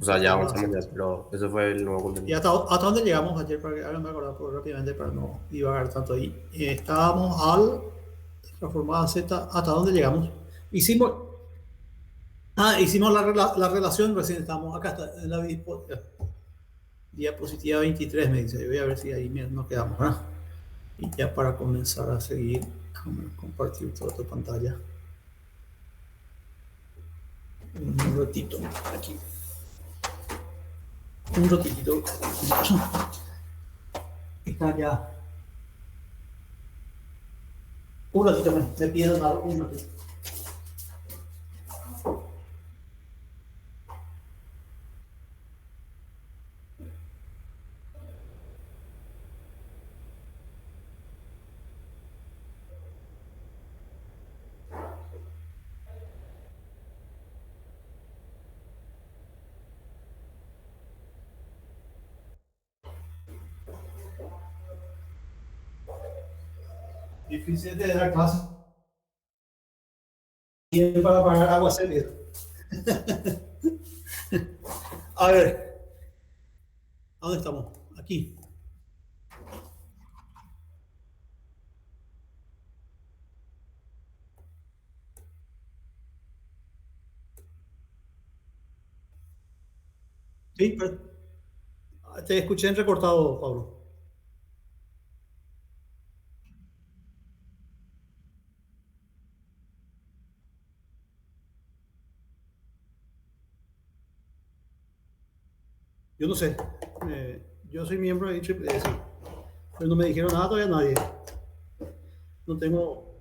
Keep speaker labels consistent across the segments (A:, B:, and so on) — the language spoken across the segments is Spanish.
A: O sea,
B: hasta
A: ya
B: dónde
A: avanzamos ya,
B: avanzamos.
A: pero ese fue el nuevo
B: ¿Y
A: contenido.
B: hasta dónde llegamos ayer? Para que háganme acordar pues, rápidamente para no divagar tanto ahí. Estábamos al transformada Z, ¿hasta dónde llegamos? Hicimos, hicimos la relación, recién estamos, acá está, en la diapositiva 23 me dice, voy a ver si ahí nos quedamos, ¿verdad? Y ya para comenzar a seguir, déjame compartir toda tu pantalla. Un ratito, aquí, un ratito. Está ya. Un ratito me piden algo, un ratito. Difícil de dar clase para pagar agua servida. A ver, ¿a dónde estamos? Aquí. Sí, pero te escuché en recortado, Pablo. Yo no sé. Yo soy miembro de IEEE, pero no me dijeron nada todavía nadie. No tengo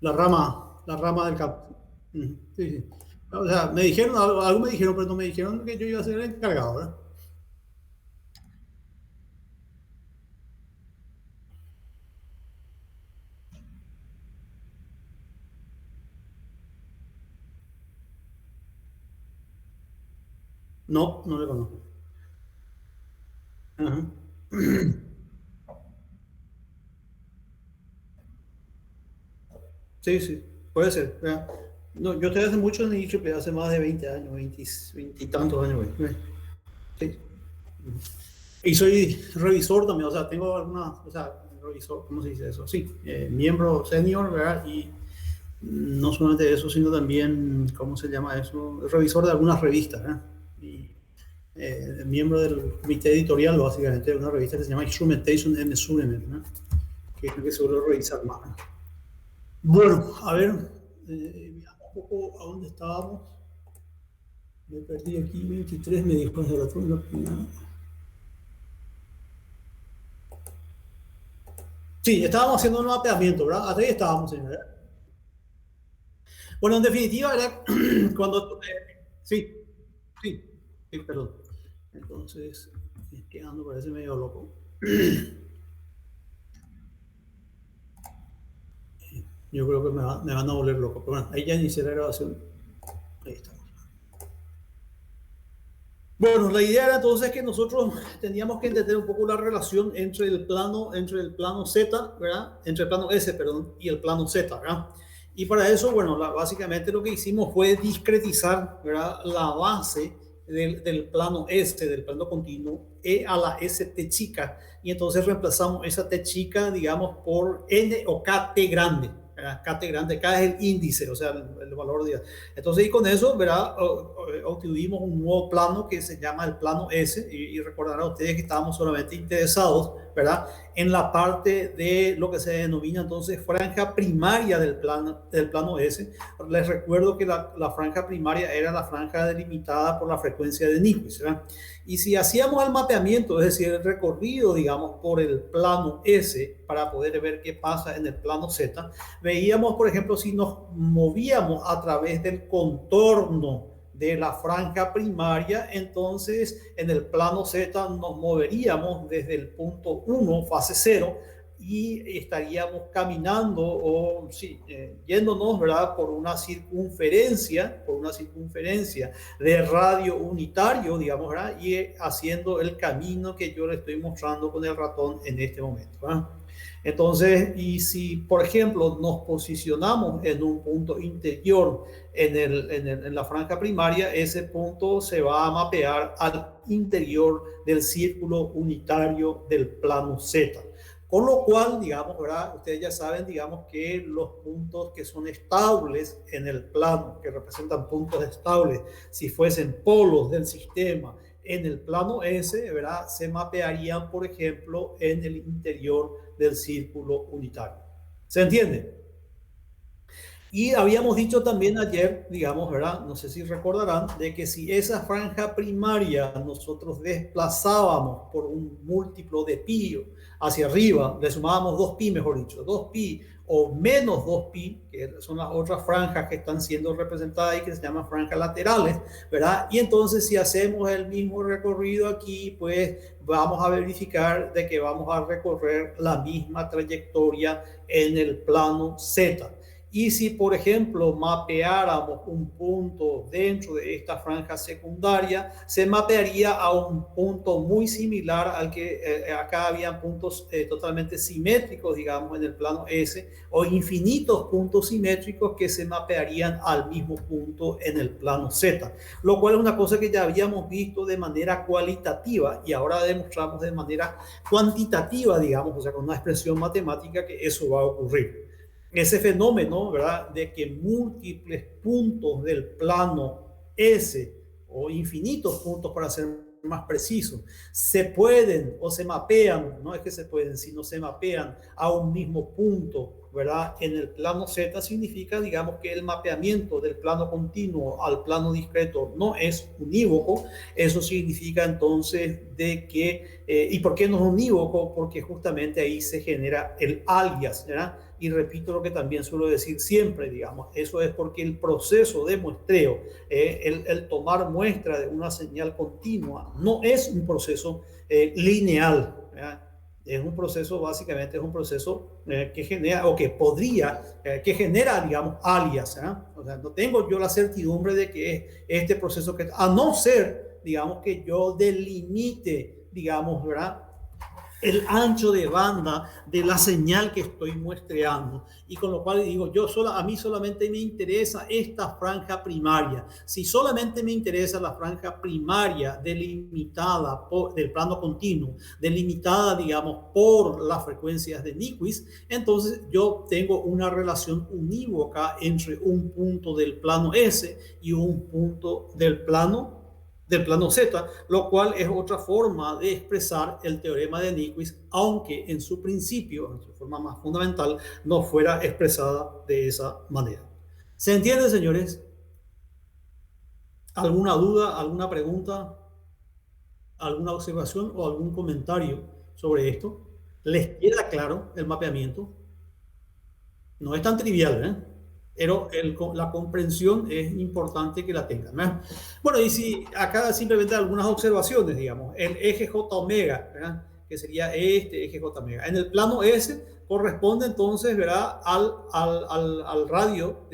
B: la rama del CAP. Sí, sí. O sea, me dijeron, algo me dijeron, pero no me dijeron que yo iba a ser el encargado, ¿verdad? No, no le conozco. Ajá. Sí, sí, puede ser. ¿Verdad? No, yo estoy hace mucho en IEEE, hace más de 20 años, 20, 20 y tantos años, güey. Sí. Y soy revisor también, o sea, tengo alguna, o sea, revisor, ¿cómo se dice eso? Sí, miembro senior, ¿verdad? Y no solamente eso, sino también, ¿cómo se llama eso? Revisor de algunas revistas, ¿verdad? Y miembro del comité editorial, básicamente, de una revista que se llama Instrumentation and Measurement, ¿no? Que es lo que suelo revisar más. ¿No? Bueno, a ver, veamos un poco a dónde estábamos. Me perdí aquí, 23 me dijo de la primera. Sí, estábamos haciendo un mapeamiento, ¿verdad? Hasta ahí estábamos, señora. Bueno, en definitiva, era cuando... sí, sí, sí, perdón. Entonces, quedando parece medio loco. Yo creo que me van a volver loco. Pero bueno, ahí ya inicié la grabación. Ahí estamos. Bueno, la idea era entonces que nosotros teníamos que entender un poco la relación entre el plano Z, ¿verdad? Entre el plano S, perdón, y el plano Z, ¿verdad? Y para eso, bueno, básicamente lo que hicimos fue discretizar, ¿verdad? La base del plano S, del plano continuo, E a la S T chica, y entonces reemplazamos esa T chica, digamos, por N o KT grande. K T grande, K es el índice, o sea, el valor de... Entonces, y con eso, ¿verdad? Obtuvimos un nuevo plano que se llama el plano S, y recordarán a ustedes que estábamos solamente interesados, ¿verdad? En la parte de lo que se denomina entonces franja primaria del plano S. Les recuerdo que la franja primaria era la franja delimitada por la frecuencia de Nyquist, ¿verdad? Y si hacíamos el mapeamiento, es decir, el recorrido, digamos, por el plano S para poder ver qué pasa en el plano Z, veíamos, por ejemplo, si nos movíamos a través del contorno de la franja primaria, entonces en el plano Z nos moveríamos desde el punto 1, fase 0, y estaríamos caminando o sí, yéndonos, ¿verdad? Por una circunferencia de radio unitario, digamos, ¿verdad? Y haciendo el camino que yo le estoy mostrando con el ratón en este momento, ¿verdad? Entonces, y si, por ejemplo, nos posicionamos en un punto interior en la franja primaria, ese punto se va a mapear al interior del círculo unitario del plano Z. Con lo cual, digamos, ¿verdad? Ustedes ya saben, digamos, que los puntos que son estables en el plano, que representan puntos estables, si fuesen polos del sistema en el plano S, ¿verdad? Se mapearían, por ejemplo, en el interior del círculo unitario. ¿Se entiende? Y habíamos dicho también ayer, digamos, ¿verdad? No sé si recordarán, de que si esa franja primaria nosotros desplazábamos por un múltiplo de pi hacia arriba, le sumábamos 2pi, mejor dicho, 2pi o menos 2pi, que son las otras franjas que están siendo representadas y que se llaman franjas laterales, ¿verdad? Y entonces si hacemos el mismo recorrido aquí, pues vamos a verificar de que vamos a recorrer la misma trayectoria en el plano Z. Y si, por ejemplo, mapeáramos un punto dentro de esta franja secundaria, se mapearía a un punto muy similar al que acá habían puntos totalmente simétricos, digamos, en el plano S, o infinitos puntos simétricos que se mapearían al mismo punto en el plano Z, lo cual es una cosa que ya habíamos visto de manera cualitativa y ahora demostramos de manera cuantitativa, digamos, o sea, con una expresión matemática que eso va a ocurrir. Ese fenómeno, ¿verdad?, de que múltiples puntos del plano S o infinitos puntos, para ser más precisos, se pueden o se mapean, no es que se pueden, sino se mapean a un mismo punto, ¿verdad?, en el plano Z, significa, digamos, que el mapeamiento del plano continuo al plano discreto no es unívoco. Eso significa entonces de que, ¿y por qué no es unívoco? Porque justamente ahí se genera el alias, ¿verdad? Y repito lo que también suelo decir siempre, digamos, eso es porque el proceso de muestreo, el tomar muestra de una señal continua, no es un proceso lineal, ¿verdad? Es un proceso, básicamente es un proceso que genera, o que podría, que genera, digamos, alias, ¿eh? O sea, no tengo yo la certidumbre de que es este proceso que, a no ser, digamos, que yo delimite, digamos, ¿verdad?, el ancho de banda de la señal que estoy muestreando, y con lo cual digo, a mí solamente me interesa esta franja primaria. Si solamente me interesa la franja primaria delimitada del plano continuo, delimitada, digamos, por las frecuencias de Nyquist, entonces yo tengo una relación unívoca entre un punto del plano S y un punto del plano Z, lo cual es otra forma de expresar el teorema de Nyquist, aunque en su principio, en su forma más fundamental, no fuera expresada de esa manera. ¿Se entiende, señores? ¿Alguna duda, alguna pregunta, alguna observación o algún comentario sobre esto? ¿Les queda claro el mapeamiento? No es tan trivial, ¿eh? Pero la comprensión es importante que la tengan, ¿verdad? Bueno, y si acá simplemente algunas observaciones, digamos, el eje J omega, ¿verdad?, que sería este eje J omega. En el plano S corresponde entonces, ¿verdad?, al radio,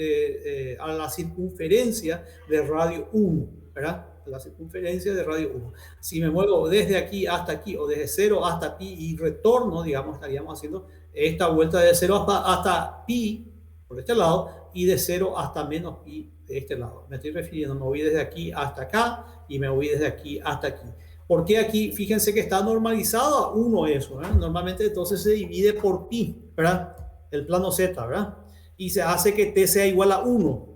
B: a la circunferencia de radio 1, ¿verdad? La circunferencia de radio 1. Si me muevo desde aquí hasta aquí, o desde 0 hasta pi y retorno, digamos, estaríamos haciendo esta vuelta de 0 hasta pi por este lado, y de 0 hasta menos pi de este lado. Me estoy refiriendo, me voy desde aquí hasta acá y me voy desde aquí hasta aquí. ¿Por qué aquí? Fíjense que está normalizado a 1 eso, ¿eh? Normalmente entonces se divide por pi, ¿verdad? El plano Z, ¿verdad? Y se hace que t sea igual a 1.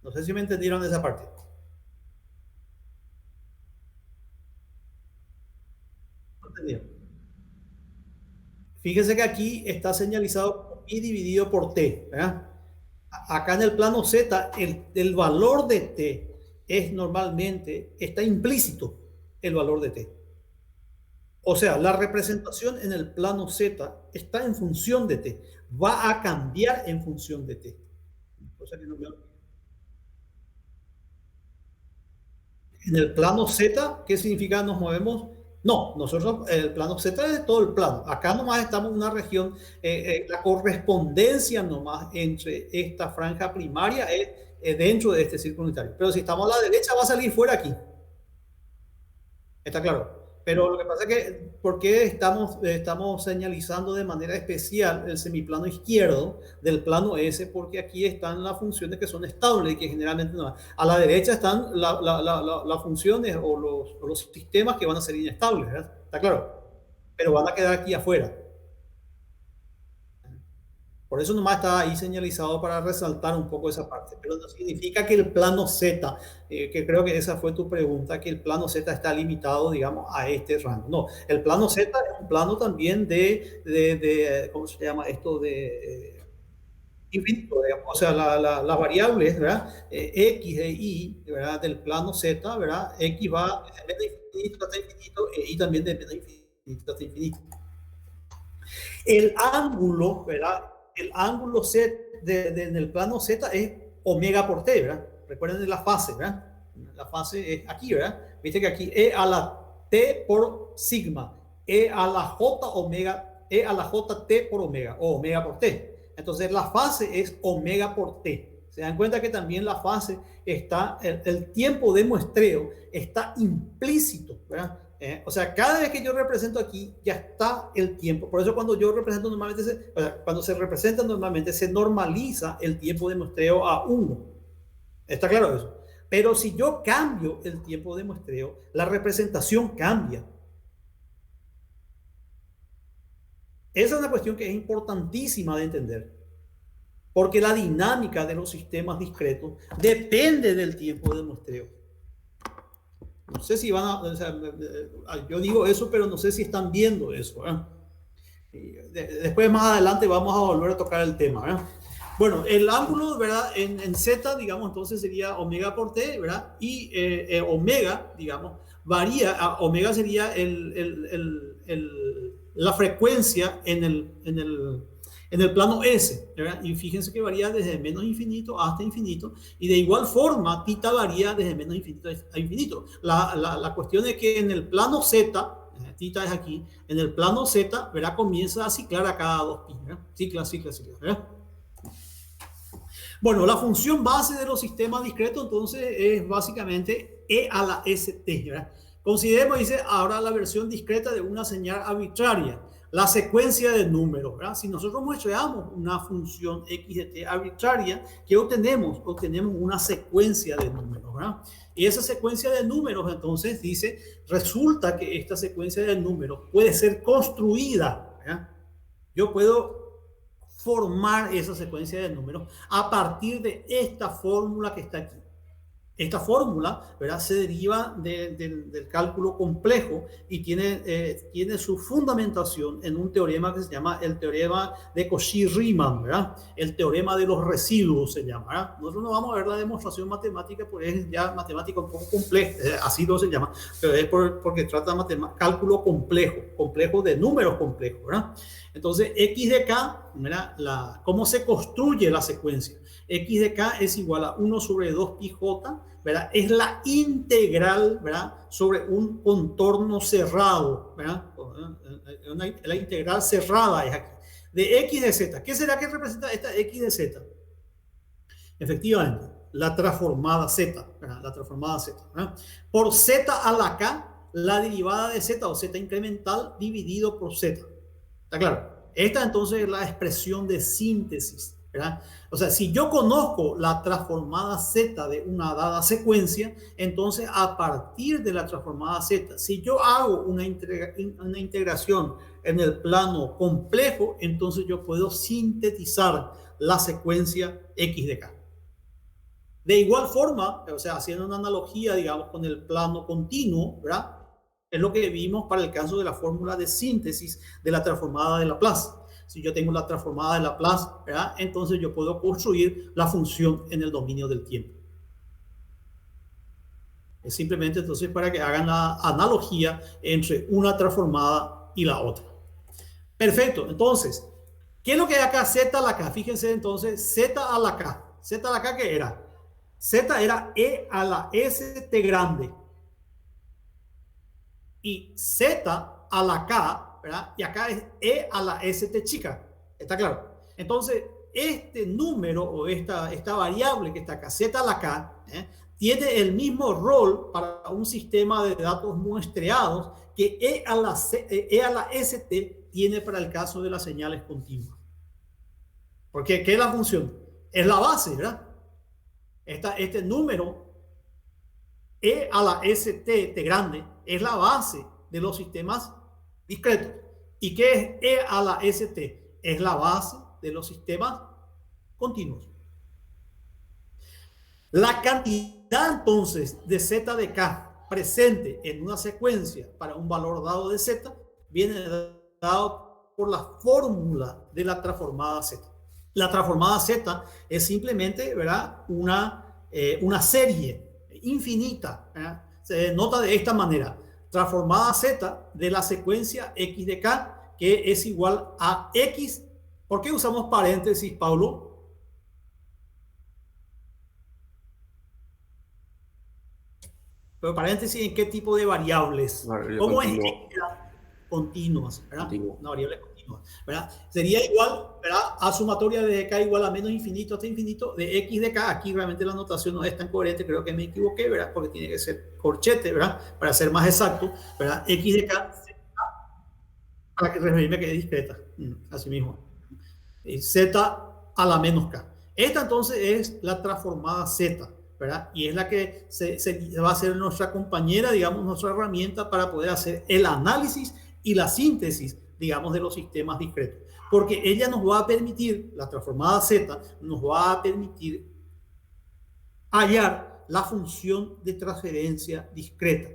B: No sé si me entendieron esa parte. No entendieron. Fíjense que aquí está señalizado pi dividido por t, ¿verdad? Acá en el plano Z, el valor de t es normalmente, está implícito el valor de t. O sea, la representación en el plano Z está en función de t, va a cambiar en función de t. O sea, en el plano Z, ¿qué significa nos movemos? No, nosotros, el plano Z es todo el plano. Acá nomás estamos en una región, la correspondencia nomás entre esta franja primaria es dentro de este círculo unitario. Pero si estamos a la derecha, va a salir fuera aquí. ¿Está claro? Pero lo que pasa es que, ¿por qué estamos señalizando de manera especial el semiplano izquierdo del plano S? Porque aquí están las funciones que son estables y que generalmente no. A la derecha están las funciones o los sistemas que van a ser inestables, ¿verdad? ¿Está claro? Pero van a quedar aquí afuera. Por eso nomás está ahí señalizado para resaltar un poco esa parte, pero no significa que el plano Z, que creo que esa fue tu pregunta, que el plano Z está limitado, digamos, a este rango. No, el plano Z es un plano también ¿cómo se llama esto? Infinito, digamos. O sea, las variables, ¿verdad? X e Y, ¿verdad? Del plano Z, ¿verdad? X va de menos infinito hasta infinito, y también de menos infinito hasta infinito. El ángulo, ¿verdad? El ángulo Z en el plano Z es omega por T, ¿verdad? Recuerden la fase, ¿verdad? La fase es aquí, ¿verdad? Viste que aquí E a la T por sigma, E a la J omega, E a la J T por omega, o omega por T. Entonces la fase es omega por T. Se dan cuenta que también la fase está, el tiempo de muestreo está implícito, ¿verdad? O sea, cada vez que yo represento aquí, ya está el tiempo. Por eso cuando yo represento normalmente, cuando se representa normalmente, se normaliza el tiempo de muestreo a 1. ¿Está claro eso? Pero si yo cambio el tiempo de muestreo, la representación cambia. Esa es una cuestión que es importantísima de entender. Porque la dinámica de los sistemas discretos depende del tiempo de muestreo. No sé si van a, o sea, yo digo eso, pero no sé si están viendo eso. Después, más adelante, vamos a volver a tocar el tema. ¿verdad? Bueno, el ángulo, ¿verdad? En Z, digamos, entonces sería omega por T, ¿verdad? Y omega, digamos, varía, omega sería la frecuencia en el plano S, ¿verdad? Y fíjense que varía desde menos infinito hasta infinito, y de igual forma, tita varía desde menos infinito a infinito. La cuestión es que en el plano Z, tita es aquí, en el plano Z, ¿verdad? Comienza a ciclar a cada 2pi, ¿verdad? Cicla, ¿verdad? Bueno, la función base de los sistemas discretos, entonces, es básicamente E a la ST, ¿verdad? Consideremos, dice, ahora la versión discreta de una señal arbitraria. La secuencia de números, ¿verdad? Si nosotros muestreamos una función x de t arbitraria, ¿qué obtenemos? Obtenemos una secuencia de números, ¿verdad? Y esa secuencia de números, entonces, dice, resulta que esta secuencia de números puede ser construida, ¿verdad? Yo puedo formar esa secuencia de números a partir de esta fórmula que está aquí. Esta fórmula, ¿verdad? Se deriva del cálculo complejo y tiene su fundamentación en un teorema que se llama el teorema de Cauchy-Riemann, ¿verdad? El teorema de los residuos se llama, ¿verdad? Nosotros no vamos a ver la demostración matemática porque es ya matemática un poco compleja, así lo se llama, pero es porque trata de cálculo complejo de números complejos, ¿verdad? Entonces, x de k, ¿verdad? ¿Cómo se construye la secuencia? X de k es igual a 1 sobre 2 pi j, ¿verdad? Es la integral, ¿verdad? Sobre un contorno cerrado, ¿verdad? La integral cerrada es aquí. De x de z. ¿Qué será que representa esta x de z? Efectivamente, la transformada z, ¿verdad? La transformada z, ¿verdad? Por z a la k, la derivada de z o z incremental dividido por z. ¿Está claro? Esta entonces es la expresión de síntesis, ¿verdad? O sea, si yo conozco la transformada z de una dada secuencia, entonces a partir de la transformada z, si yo hago una integración en el plano complejo, entonces yo puedo sintetizar la secuencia x de k. De igual forma, o sea, haciendo una analogía, digamos, con el plano continuo, ¿verdad? Es lo que vimos para el caso de la fórmula de síntesis de la transformada de Laplace. Si yo tengo la transformada de Laplace, ¿verdad? Entonces yo puedo construir la función en el dominio del tiempo. Es simplemente entonces para que hagan la analogía entre una transformada y la otra. Perfecto, entonces, ¿qué es lo que hay acá? Z a la K. Fíjense entonces, Z a la K. Z a la K, ¿qué era? Z era E a la ST grande. Y Z a la K, ¿verdad? Y acá es E a la ST chica. ¿Está claro? Entonces, este número o esta variable que está acá, Z a la K, tiene el mismo rol para un sistema de datos muestreados que E a la ST tiene para el caso de las señales continuas. Porque, ¿qué es la función? Es la base, ¿verdad? Este número E a la ST, T grande, es la base de los sistemas discretos. ¿Y qué es E a la ST? Es la base de los sistemas continuos. La cantidad entonces de Z de K presente en una secuencia para un valor dado de Z viene dado por la fórmula de la transformada Z. La transformada Z es simplemente, ¿verdad?, una serie infinita, ¿verdad? Se denota de esta manera: transformada Z de la secuencia X de K, que es igual a X. ¿Por qué usamos paréntesis, Pablo? Pero paréntesis, ¿en qué tipo de variables? ¿Cómo es continuas, ¿verdad?
A: Continuo.
B: Una variable continua, ¿verdad? Sería igual, ¿verdad?, a sumatoria de K igual a menos infinito hasta infinito de X de K. Aquí realmente la notación no es tan coherente, creo que me equivoqué, ¿verdad? Porque tiene que ser corchete, ¿verdad? Para ser más exacto, ¿verdad? X de K, para que referirme que es discreta, así mismo. Z a la menos K. Esta entonces es la transformada Z, ¿verdad? Y es la que se va a ser nuestra compañera, digamos, nuestra herramienta para poder hacer el análisis y la síntesis, digamos, de los sistemas discretos. Porque ella nos va a permitir, la transformada Z, nos va a permitir hallar la función de transferencia discreta.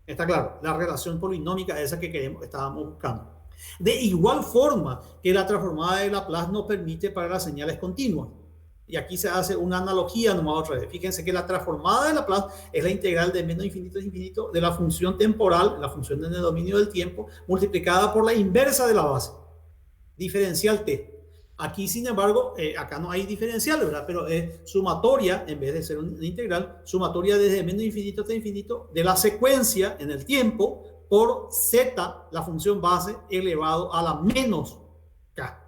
B: Está claro, la relación polinómica esa que estábamos buscando. De igual forma que la transformada de Laplace nos permite para las señales continuas. Y aquí se hace una analogía nomás otra vez. Fíjense que la transformada de Laplace es la integral de menos infinito a infinito de la función temporal, la función en el dominio del tiempo, multiplicada por la inversa de la base, diferencial t. Aquí, sin embargo, acá no hay diferencial, ¿verdad? Pero es sumatoria, en vez de ser una integral, sumatoria desde menos infinito hasta infinito de la secuencia en el tiempo por z, la función base, elevado a la menos k.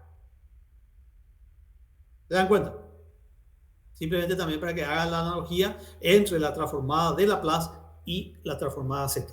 B: ¿Se dan cuenta? Simplemente también para que hagan la analogía entre la transformada de Laplace y la transformada z.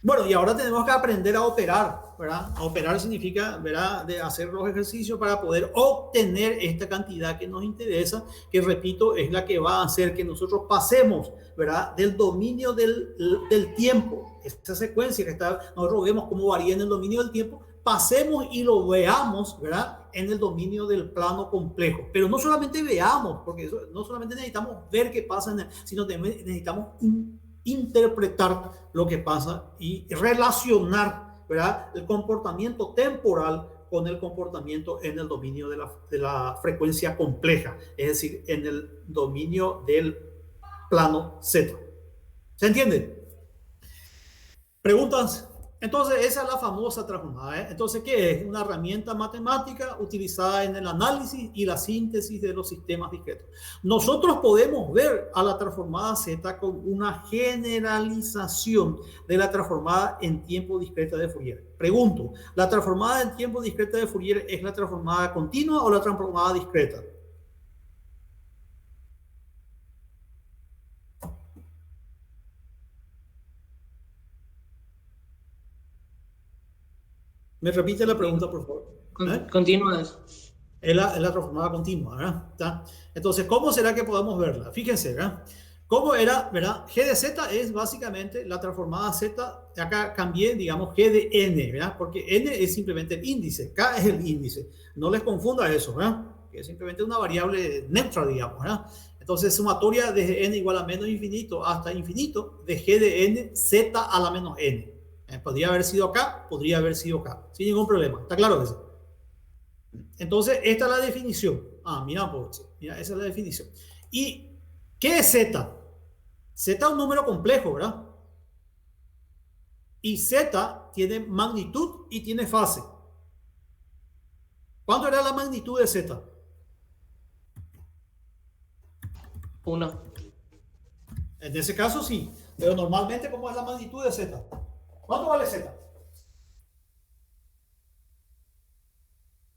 B: Bueno, y ahora tenemos que aprender a operar, ¿verdad? A operar significa, ¿verdad?, de hacer los ejercicios para poder obtener esta cantidad que nos interesa, que repito, es la que va a hacer que nosotros pasemos, ¿verdad?, del dominio del tiempo, esta secuencia que nosotros vemos cómo varía en el dominio del tiempo, pasemos y lo veamos, ¿verdad?, en el dominio del plano complejo. Pero no solamente veamos, porque no solamente necesitamos ver qué pasa, sino también necesitamos interpretar lo que pasa y relacionar, ¿verdad?, el comportamiento temporal con el comportamiento en el dominio de la frecuencia compleja, es decir, en el dominio del plano Z. ¿Se entiende? ¿Preguntas? Entonces, esa es la famosa transformada, ¿eh? Entonces, ¿qué es? Una herramienta matemática utilizada en el análisis y la síntesis de los sistemas discretos. Nosotros podemos ver a la transformada Z con una generalización de la transformada en tiempo discreta de Fourier. Pregunto, ¿la transformada en tiempo discreta de Fourier es la transformada continua o la transformada discreta? ¿Me repite la pregunta, por favor?
A: Continúas.
B: Es la transformada continua, ¿verdad? ¿Está? Entonces, ¿cómo será que podemos verla? Fíjense, ¿verdad? ¿Cómo era, verdad? G de Z es básicamente la transformada Z. Acá cambié, digamos, G de N, ¿verdad? Porque N es simplemente el índice, K es el índice. No les confunda eso, ¿verdad? Que es simplemente una variable neutra, digamos, ¿verdad? Entonces, sumatoria desde N igual a menos infinito hasta infinito de G de N, Z a la menos N. Podría haber sido acá, podría haber sido acá, sin ningún problema. ¿Está claro eso? Entonces, esta es la definición. Mira, pues, mira, esa es la definición. ¿Y qué es Z? Z es un número complejo, ¿verdad? Y Z tiene magnitud y tiene fase. ¿Cuánto era la magnitud de Z?
A: 1.
B: En ese caso sí, pero normalmente, ¿cómo es la magnitud de Z? ¿Cuánto vale Z?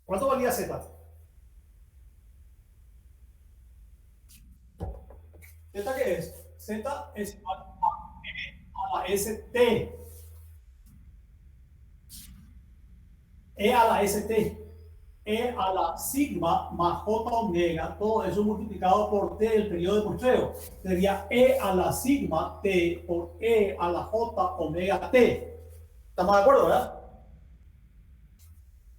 B: ¿Cuánto valía Z? ¿Z qué es? Z es igual a E a la ST. E a la ST. E a la sigma más J omega, todo eso multiplicado por T, el periodo de muestreo. Sería E a la sigma T por E a la J omega T. ¿Estamos de acuerdo, verdad?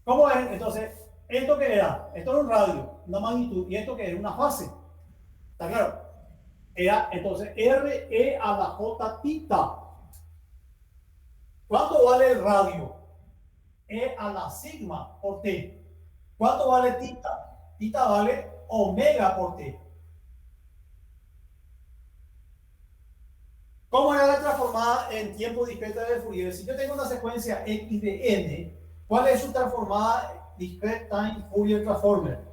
B: ¿Cómo es? Entonces, ¿esto qué era? Esto era un radio, una magnitud, y esto que es una fase. ¿Está claro? Era entonces R E a la J tita. ¿Cuánto vale el radio? E a la sigma por T. ¿Cuánto vale tita? Tita vale omega por T. ¿Cómo era la transformada en tiempo discreta de Fourier? Si yo tengo una secuencia X de N, ¿cuál es su transformada discrete time Fourier transformer?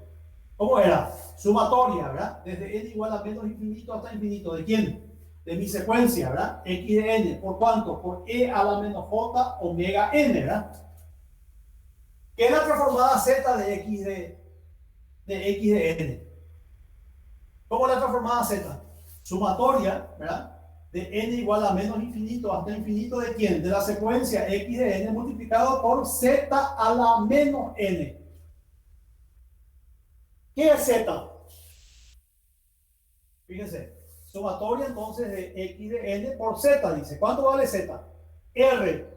B: ¿Cómo era? Sumatoria, ¿verdad? Desde N igual a menos infinito hasta infinito. ¿De quién? De mi secuencia, ¿verdad? X de N. ¿Por cuánto? Por E a la menos J omega N, ¿verdad? ¿Qué es la transformada Z de X de N? ¿Cómo es la transformada Z? Sumatoria, ¿verdad? De N igual a menos infinito hasta infinito, ¿de quién? De la secuencia X de N multiplicado por Z a la menos N. ¿Qué es Z? Fíjense, sumatoria entonces de X de N por Z, dice. ¿Cuánto vale Z? R,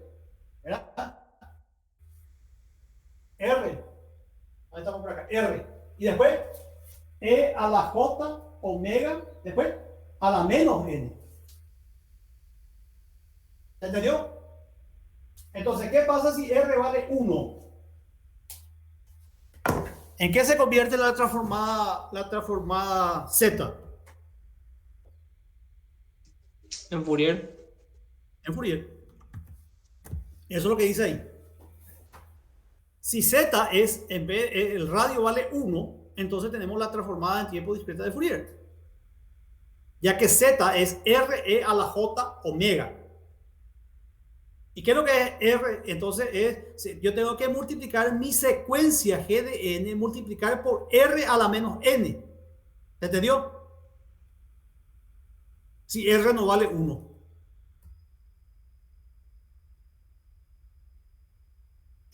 B: ¿verdad? R, ahí estamos por acá, R. Y después, E a la J omega, después a la menos N. ¿Se entendió? Entonces, ¿qué pasa si R vale 1? ¿En qué se convierte la transformada Z?
A: En Fourier.
B: En Fourier. Eso es lo que dice ahí. Si Z es, en vez, el radio vale 1, entonces tenemos la transformada en tiempo discreta de Fourier. Ya que Z es RE a la J omega. ¿Y qué es lo que es R? Entonces yo tengo que multiplicar mi secuencia G de N, multiplicar por R a la menos N. ¿Se entendió? Si R no vale 1.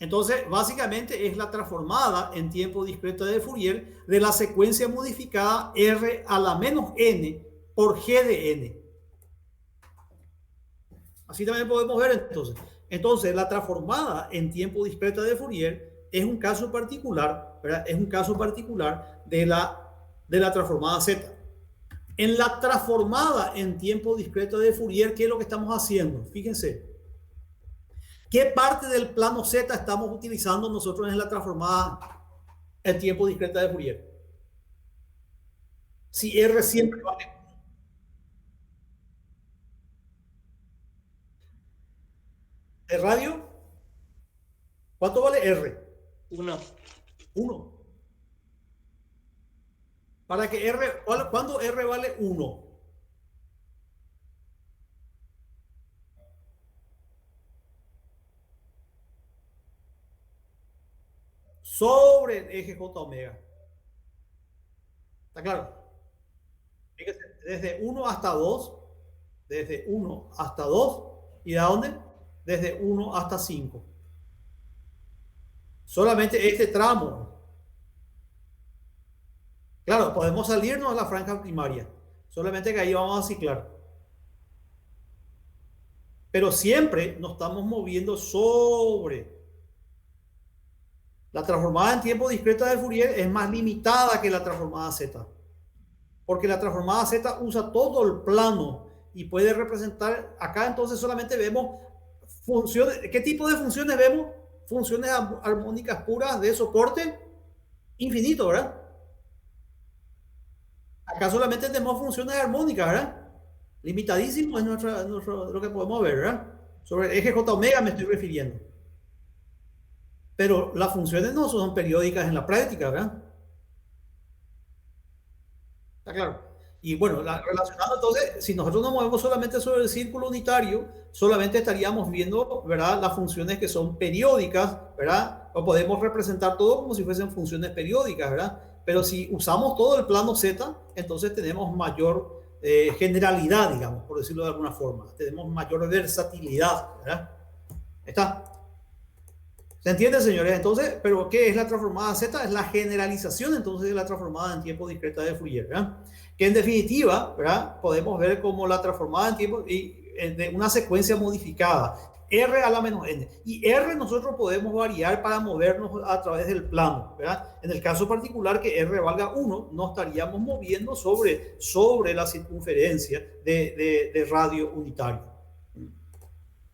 B: Entonces, básicamente es la transformada en tiempo discreto de Fourier de la secuencia modificada R a la menos N por G de N. Así también podemos ver entonces. Entonces, la transformada en tiempo discreta de Fourier es un caso particular, ¿verdad? Es un caso particular de la transformada Z. En la transformada en tiempo discreto de Fourier, ¿qué es lo que estamos haciendo? Fíjense. ¿Qué parte del plano Z estamos utilizando nosotros en la transformada en tiempo discreta de Fourier? Si R siempre vale. ¿El radio? ¿Cuánto vale R?
A: 1.
B: 1. Para que R, ¿cuándo R vale 1? Sobre el eje J omega. ¿Está claro? Fíjese, desde 1 hasta 2, desde 1 hasta 2, ¿y de dónde? Desde 1 hasta 5. Solamente este tramo. Claro, podemos salirnos a la franja primaria, solamente que ahí vamos a ciclar. Pero siempre nos estamos moviendo sobre. La transformada en tiempo discreta de Fourier es más limitada que la transformada Z. Porque la transformada Z usa todo el plano y puede representar, acá entonces solamente vemos funciones. ¿Qué tipo de funciones vemos? Funciones armónicas puras de soporte infinito, ¿verdad? Acá solamente tenemos funciones armónicas, ¿verdad? Limitadísimo es lo que podemos ver, ¿verdad? Sobre el eje J omega me estoy refiriendo. Pero las funciones no son periódicas en la práctica, ¿verdad? ¿Está claro? Y bueno, relacionado entonces, si nosotros nos movemos solamente sobre el círculo unitario, solamente estaríamos viendo, ¿verdad?, las funciones que son periódicas, ¿verdad? O podemos representar todo como si fuesen funciones periódicas, ¿verdad? Pero si usamos todo el plano Z, entonces tenemos mayor generalidad, digamos, por decirlo de alguna forma. Tenemos mayor versatilidad, ¿verdad? ¿Está? ¿Se entiende, señores? Entonces, ¿pero qué es la transformada Z? Es la generalización, entonces, de la transformada en tiempo discreta de Fourier, ¿verdad? Que en definitiva, ¿verdad? Podemos ver como la transformada en tiempo de una secuencia modificada, R a la menos N. Y R nosotros podemos variar para movernos a través del plano, ¿verdad? En el caso particular que R valga 1, nos estaríamos moviendo sobre la circunferencia de radio unitario.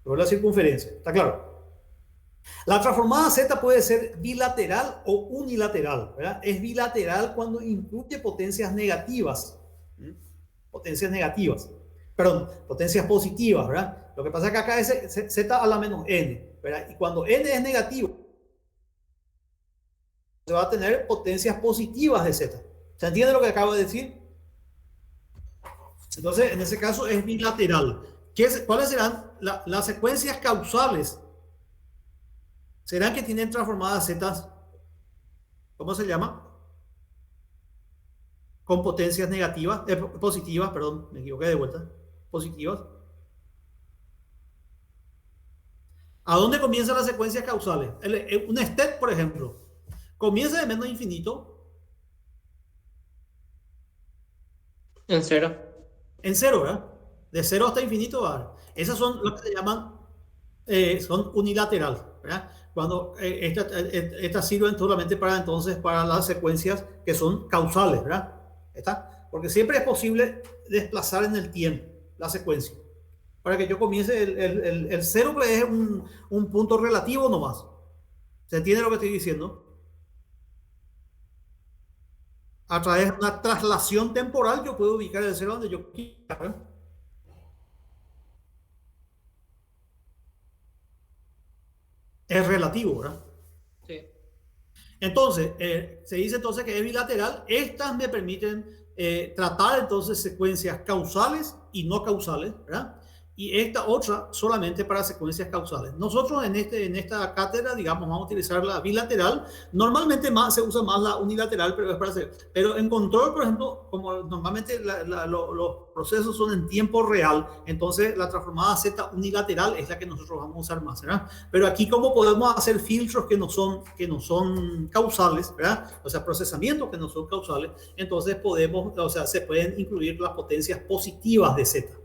B: Sobre la circunferencia, ¿está claro? La transformada Z puede ser bilateral o unilateral, ¿verdad? Es bilateral cuando incluye potencias negativas. Potencias negativas. Perdón, potencias positivas, ¿verdad? Lo que pasa es que acá es Z a la menos N, ¿verdad? Y cuando N es negativo, se va a tener potencias positivas de Z. ¿Se entiende lo que acabo de decir? Entonces, en ese caso es bilateral. ¿Cuáles serán las secuencias causales? ¿Serán que tienen transformadas Z? ¿Cómo se llama? Con potencias negativas, positivas, perdón, me equivoqué de vuelta. Positivas. ¿A dónde comienzan las secuencias causales? Un step, por ejemplo, comienza de menos infinito.
A: En cero.
B: En cero, ¿verdad? De cero hasta infinito, ¿verdad? Esas son lo que se llaman, son unilateral, ¿verdad? Cuando estas sirven solamente para las secuencias que son causales, ¿verdad? ¿Está? Porque siempre es posible desplazar en el tiempo la secuencia. Para que yo comience, el cero pues es un punto relativo nomás. ¿Se entiende lo que estoy diciendo? A través de una traslación temporal yo puedo ubicar el cero donde yo quiera, ¿verdad? Es relativo, ¿verdad?
A: Sí.
B: Entonces, se dice entonces que es bilateral. Estas me permiten tratar entonces secuencias causales y no causales, ¿verdad? Y esta otra solamente para secuencias causales. Nosotros en esta cátedra, digamos, vamos a utilizar la bilateral. Normalmente se usa más la unilateral, pero es para hacer. Pero en control, por ejemplo, como normalmente los procesos son en tiempo real, entonces la transformada Z unilateral es la que nosotros vamos a usar más, ¿verdad? Pero aquí, como podemos hacer filtros que no son causales, ¿verdad? O sea, procesamientos que no son causales, entonces se pueden incluir las potencias positivas de Z.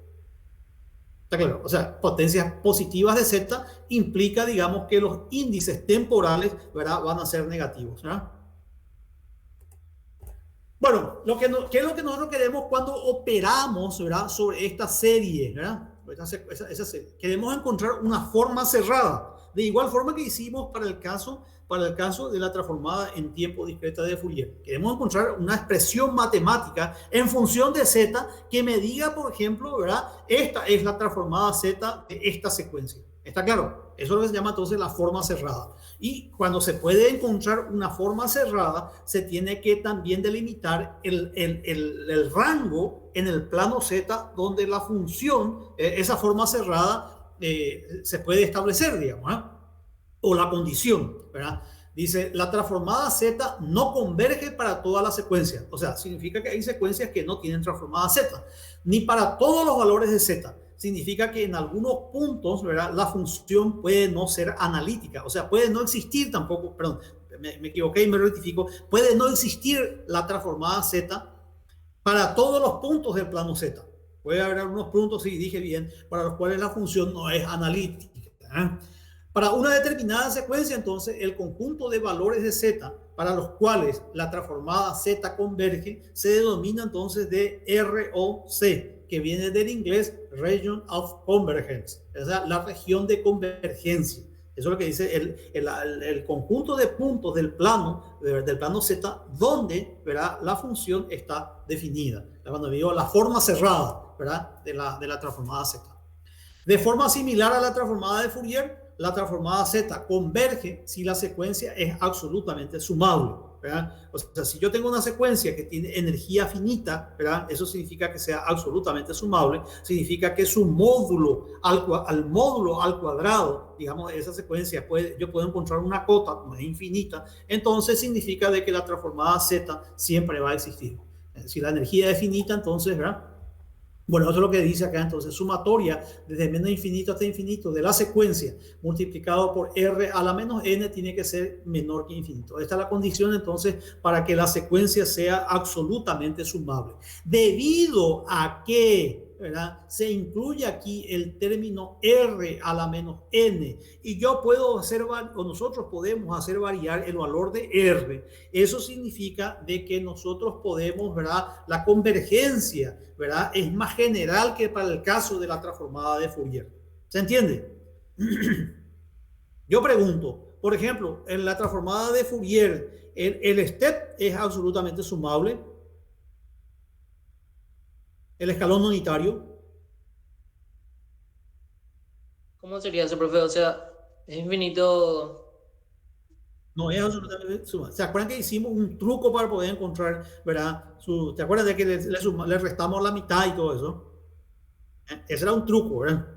B: ¿Está claro? O sea, potencias positivas de Z implica, digamos, que los índices temporales, ¿verdad?, van a ser negativos, ¿verdad? Bueno, ¿qué es lo que nosotros queremos cuando operamos, ¿verdad?, sobre esta serie, ¿verdad? Esa serie. Queremos encontrar una forma cerrada, de igual forma que hicimos para el caso de la transformada en tiempo discreta de Fourier. Queremos encontrar una expresión matemática en función de Z que me diga, por ejemplo, ¿verdad?, esta es la transformada Z de esta secuencia. ¿Está claro? Eso es lo que se llama entonces la forma cerrada. Y cuando se puede encontrar una forma cerrada, se tiene que también delimitar el rango en el plano Z donde la función, esa forma cerrada, se puede establecer, digamos, ¿eh? O la condición, ¿verdad? Dice, la transformada Z no converge para toda la secuencia. O sea, significa que hay secuencias que no tienen transformada Z, ni para todos los valores de Z. Significa que en algunos puntos, ¿verdad?, la función puede no ser analítica. O sea, puede no existir tampoco, perdón, me equivoqué y me rectifico, puede no existir la transformada Z para todos los puntos del plano Z. Puede haber algunos puntos, sí, dije bien, para los cuales la función no es analítica, ¿eh? Para una determinada secuencia, entonces, el conjunto de valores de Z para los cuales la transformada Z converge se denomina entonces de ROC, que viene del inglés Region of Convergence, o sea, la región de convergencia. Eso es lo que dice el conjunto de puntos del plano Z donde, ¿verdad?, la función está definida. Cuando digo la forma cerrada, ¿verdad?, de la transformada Z. De forma similar a la transformada de Fourier, la transformada Z converge si la secuencia es absolutamente sumable, ¿verdad? O sea, si yo tengo una secuencia que tiene energía finita, ¿verdad?, eso significa que sea absolutamente sumable, significa que su módulo al módulo al cuadrado, digamos, de esa secuencia, yo puedo encontrar una cota como es infinita, entonces significa de que la transformada Z siempre va a existir. Si la energía es finita, entonces, ¿verdad?, Bueno, eso es lo que dice acá. Entonces, sumatoria desde menos infinito hasta infinito de la secuencia multiplicado por r a la menos n tiene que ser menor que infinito. Esta es la condición entonces para que la secuencia sea absolutamente sumable. Debido a que, ¿verdad?, se incluye aquí el término r a la menos n y yo puedo hacer, o nosotros podemos hacer variar el valor de r. Eso significa de que nosotros podemos, ¿verdad?, la convergencia, ¿verdad?, es más general que para el caso de la transformada de Fourier. ¿Se entiende? Yo pregunto, por ejemplo, en la transformada de Fourier, el step es absolutamente sumable, el escalón unitario.
A: ¿Cómo sería eso, profe? O sea, es infinito.
B: No es absolutamente sumable. ¿Se acuerdan que hicimos un truco para poder encontrar, ¿verdad? ¿Te acuerdas de que le restamos la mitad y todo eso? Ese era un truco, ¿verdad?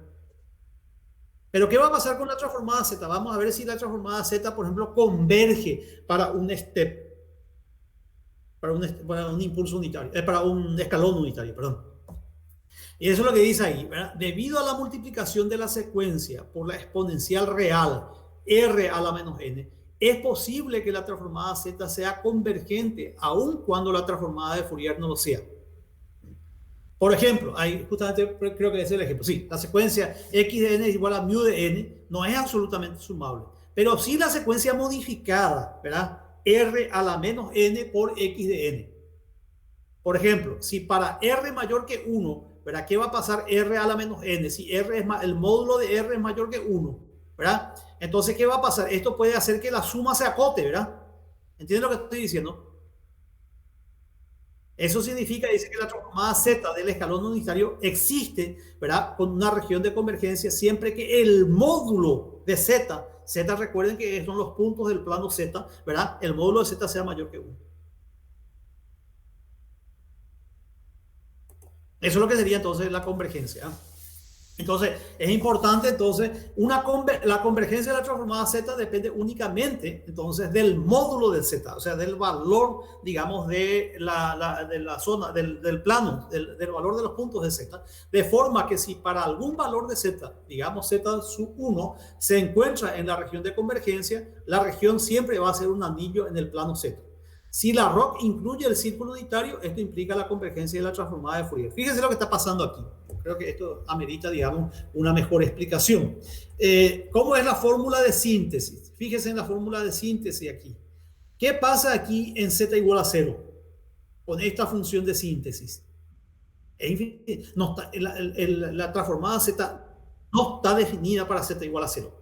B: Pero ¿qué va a pasar con la transformada Z? Vamos a ver si la transformada Z, por ejemplo, converge para un step, para un impulso unitario, para un escalón unitario, perdón. Y eso es lo que dice ahí, ¿verdad? Debido a la multiplicación de la secuencia por la exponencial real r a la menos n, es posible que la transformada Z sea convergente, aun cuando la transformada de Fourier no lo sea. Por ejemplo, ahí justamente creo que ese es el ejemplo. Sí, la secuencia x de n es igual a mu de n no es absolutamente sumable, pero sí la secuencia modificada, ¿verdad? R a la menos n por x de n. Por ejemplo, si para r mayor que 1, ¿verdad?, ¿qué va a pasar r a la menos n? Si r es el módulo de r es mayor que 1, ¿verdad? Entonces, ¿qué va a pasar? Esto puede hacer que la suma se acote, ¿verdad? ¿Entienden lo que estoy diciendo? Eso significa, dice, que la transformada Z del escalón unitario existe, ¿verdad?, con una región de convergencia siempre que el módulo de Z, Z recuerden que son los puntos del plano Z, ¿verdad?, el módulo de Z sea mayor que 1. Eso es lo que sería entonces la convergencia. Entonces, es importante, entonces, la convergencia de la transformada Z depende únicamente, entonces, del módulo del Z, o sea, del valor, digamos, de la zona, del plano, del valor de los puntos de Z, de forma que si para algún valor de Z, digamos, Z sub 1, se encuentra en la región de convergencia, la región siempre va a ser un anillo en el plano Z. Si la ROC incluye el círculo unitario, esto implica la convergencia de la transformada de Fourier. Fíjense lo que está pasando aquí. Creo que esto amerita, digamos, una mejor explicación. ¿Cómo es la fórmula de síntesis? Fíjense en la fórmula de síntesis aquí. ¿Qué pasa aquí en z igual a 0 con esta función de síntesis? No está, la transformada z no está definida para z igual a 0.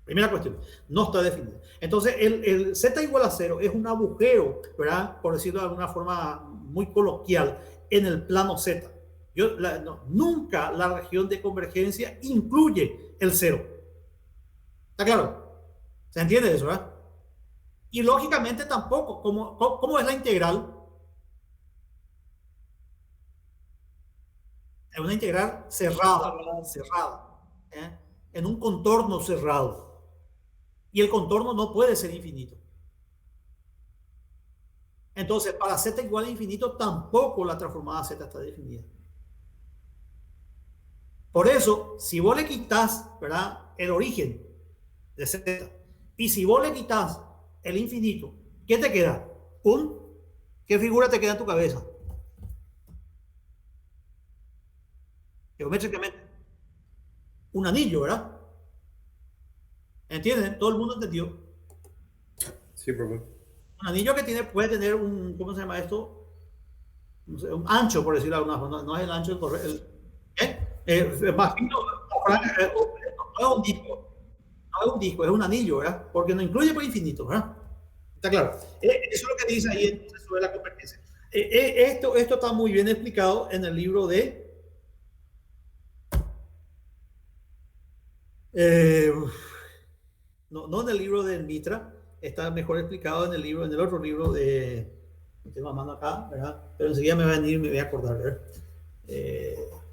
B: Primera cuestión, no está definida. Entonces, el z igual a 0 es un agujero, ¿verdad?, por decirlo de alguna forma muy coloquial, en el plano z. Nunca la región de convergencia incluye el 0. ¿Está claro? ¿Se entiende eso, verdad? Y lógicamente tampoco, ¿cómo es la integral? Es una integral cerrada, ¿eh?, en un contorno cerrado. Y el contorno no puede ser infinito. Entonces, para z igual a infinito, tampoco la transformada z está definida. Por eso, si vos le quitas, ¿verdad?, el origen de z, y si vos le quitas el infinito, ¿qué te queda? ¿Qué figura te queda en tu cabeza? Geométricamente, un anillo, ¿verdad? ¿Entienden? Todo el mundo entendió.
C: Sí, profe.
B: Un anillo que puede tener un, ¿cómo se llama esto? No sé, un ancho, por decirlo de alguna forma. No es el ancho, más fino, no es un disco. No es un disco, es un anillo, ¿verdad? Porque no incluye por infinito, ¿verdad? Está claro. Eso es lo que dice ahí entonces sobre la convergencia. Esto está muy bien explicado en el libro de no en el libro de Mitra, está mejor explicado en el otro libro de, estoy mamando acá, ¿verdad?, pero enseguida me va a venir, me voy a acordar, ¿verdad?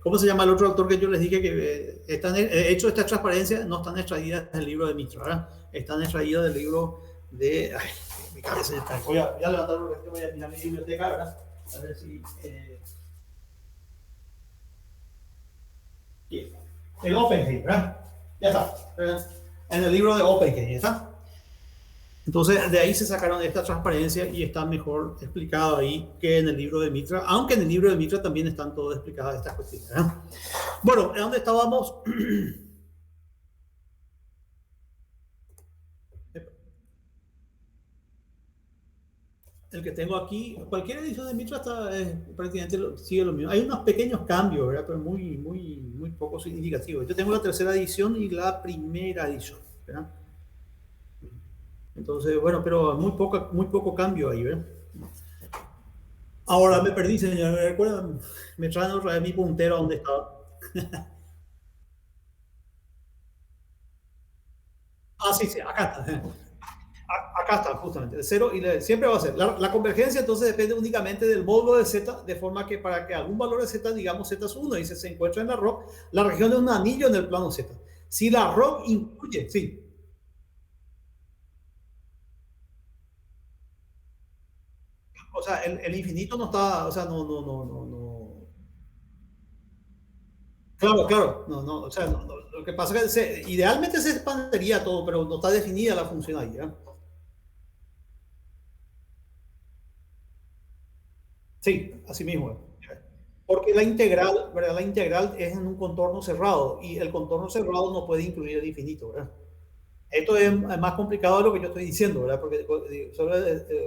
B: ¿Cómo se llama el otro autor que yo les dije que están hecho esta transparencia? No están extraídas del libro de Mitra, ¿verdad? Están extraídas del libro de, ay, mi cabeza ya está, voy a levantarlo, voy a mirar mi biblioteca, ¿verdad? A ver si el OpenGate, ¿verdad? Ya está, ¿verdad? En el libro de OpenGate, ¿ya está? Entonces, de ahí se sacaron esta transparencia y está mejor explicado ahí que en el libro de Mitra, aunque en el libro de Mitra también están todas explicadas estas cuestiones, ¿verdad? Bueno, ¿en dónde estábamos? El que tengo aquí, cualquier edición de Mitra está, prácticamente sigue lo mismo. Hay unos pequeños cambios, ¿verdad? Pero muy poco significativos. Yo tengo la tercera edición y la primera edición, ¿verdad? Entonces, bueno, pero muy poco cambio ahí, ¿verdad? Ahora me perdí, señor. ¿Me recuerdan? Me traen otra vez mi puntero a donde estaba. Ah, sí, sí, acá está. Acá está, justamente. El cero y siempre va a ser. La convergencia entonces depende únicamente del módulo de Z, de forma que para que algún valor de Z, digamos Z es 1 y se encuentra en la ROC, la región de un anillo en el plano Z. Si la ROC incluye, sí. O sea, el infinito no está, o sea, no. Claro, claro, no, o sea, lo que pasa es que idealmente se expandería todo, pero no está definida la función ahí, ¿eh? Sí, así mismo. Porque la integral, ¿verdad? La integral es en un contorno cerrado y el contorno cerrado no puede incluir el infinito, ¿verdad? Esto es más complicado de lo que yo estoy diciendo, ¿verdad? Porque solo,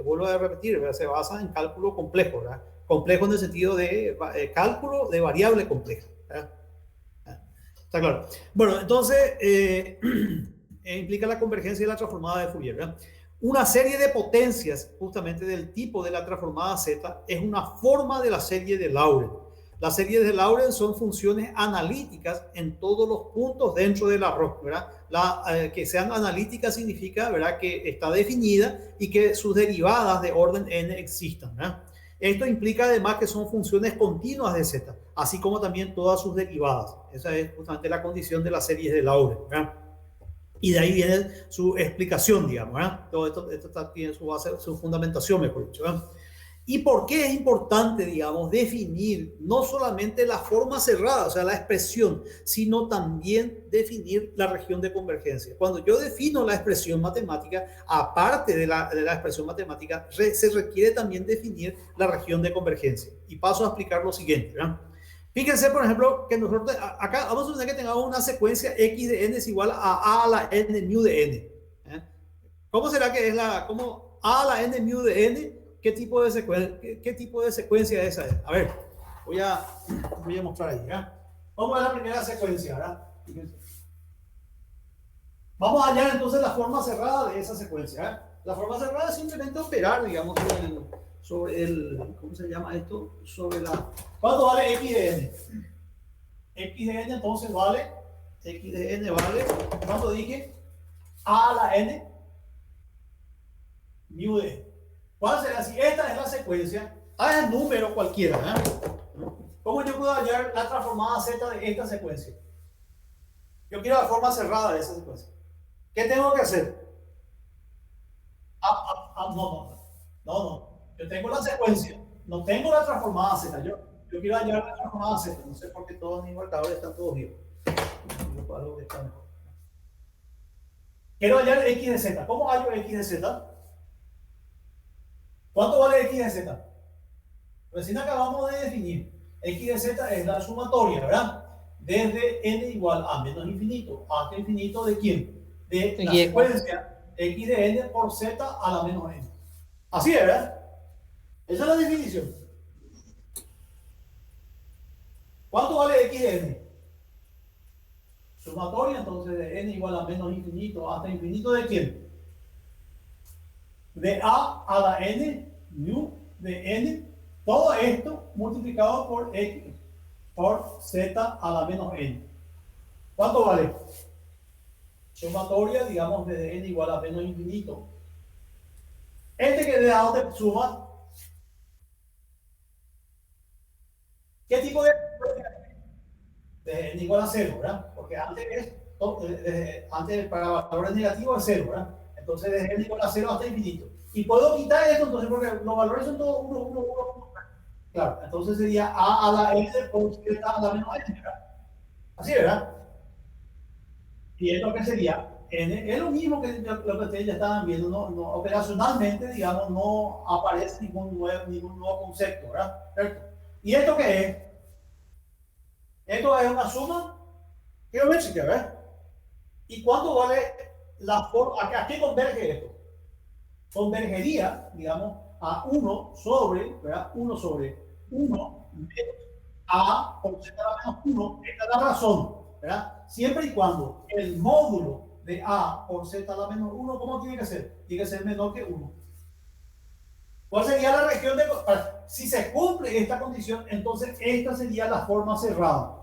B: vuelvo a repetir, ¿verdad? Se basa en cálculo complejo, ¿verdad? Complejo en el sentido de cálculo de variable compleja, ¿verdad? Está claro. Bueno, entonces implica la convergencia y la transformada de Fourier, ¿verdad? Una serie de potencias, justamente del tipo de la transformada Z, es una forma de la serie de Laurent. Las series de Laurent son funciones analíticas en todos los puntos dentro de la ROC, ¿verdad? Que sean analíticas significa, ¿verdad?, que está definida y que sus derivadas de orden n existan, ¿verdad? Esto implica además que son funciones continuas de Z, así como también todas sus derivadas. Esa es justamente la condición de las series de Laurent, ¿verdad? Y de ahí viene su explicación, digamos, ¿verdad? Todo esto tiene su base, su fundamentación, mejor dicho, ¿verdad? ¿Y por qué es importante, digamos, definir no solamente la forma cerrada, o sea, la expresión, sino también definir la región de convergencia? Cuando yo defino la expresión matemática, aparte de la expresión matemática, se requiere también definir la región de convergencia. Y paso a explicar lo siguiente, ¿verdad? Fíjense, por ejemplo, que nosotros acá vamos a suponer que tengamos una secuencia x de n es igual a la n mu de n. ¿Eh? ¿Cómo será que es cómo a la n mu de n? ¿Qué tipo de secuencia es esa? A ver, voy a mostrar ahí, ¿verdad? Vamos a ver la primera secuencia, ¿verdad? Fíjense. Vamos a hallar entonces la forma cerrada de esa secuencia, ¿verdad? La forma cerrada es simplemente operar, digamos, sobre el ¿cómo se llama esto? Sobre la... ¿Cuánto vale x de n? X de n entonces vale, x de n vale, ¿cuánto dije? A a la n mu de n. ¿Cuál será? Si esta es la secuencia, A es el número cualquiera, ¿eh? ¿Cómo yo puedo hallar la transformada Z de esta secuencia? Yo quiero la forma cerrada de esa secuencia. ¿Qué tengo que hacer? No. Yo tengo la secuencia, no tengo la transformada Z. Yo quiero hallar la transformada Z. No sé por qué todos mis marcadores están todos vivos. Quiero hallar X de Z. ¿Cómo hallo X de Z? ¿Cuánto vale X de Z? Recién acabamos de definir. X de Z es la sumatoria, ¿verdad? Desde n igual a menos infinito hasta infinito ¿de quién? De la secuencia X de n por Z a la menos n. Así es, ¿verdad? Esa es la definición. ¿Cuánto vale X de n? Sumatoria, entonces, de n igual a menos infinito hasta infinito ¿de quién? De a la n, mu de n, todo esto multiplicado por x, por z a la menos n. ¿Cuánto vale? Sumatoria, digamos, de n igual a menos infinito. Este que de a dónde suma, ¿qué tipo de n igual a 0, ¿verdad? Porque antes para valores negativos es 0, ¿verdad? Entonces desde n igual a 0 hasta infinito. Y puedo quitar esto, entonces, porque los valores son todos 1, 1, 1. Claro, entonces sería a la n por z a la menos n, ¿verdad? Así, ¿verdad? Y esto que sería n es lo mismo que lo que ustedes ya estaban viendo, operacionalmente, digamos, no aparece ningún nuevo concepto, ¿verdad? ¿Cierto? ¿Y esto qué es? Esto es una suma geométrica, ¿verdad? ¿Y cuánto vale la forma? ¿A qué converge esto? Convergería, digamos, a 1 sobre, ¿verdad? 1 sobre 1 menos a por z a la menos 1. Esta es la razón, ¿verdad? Siempre y cuando el módulo de a por z a la menos 1, ¿cómo tiene que ser? Tiene que ser menor que 1. ¿Cuál sería la región de... Si se cumple esta condición, entonces esta sería la forma cerrada.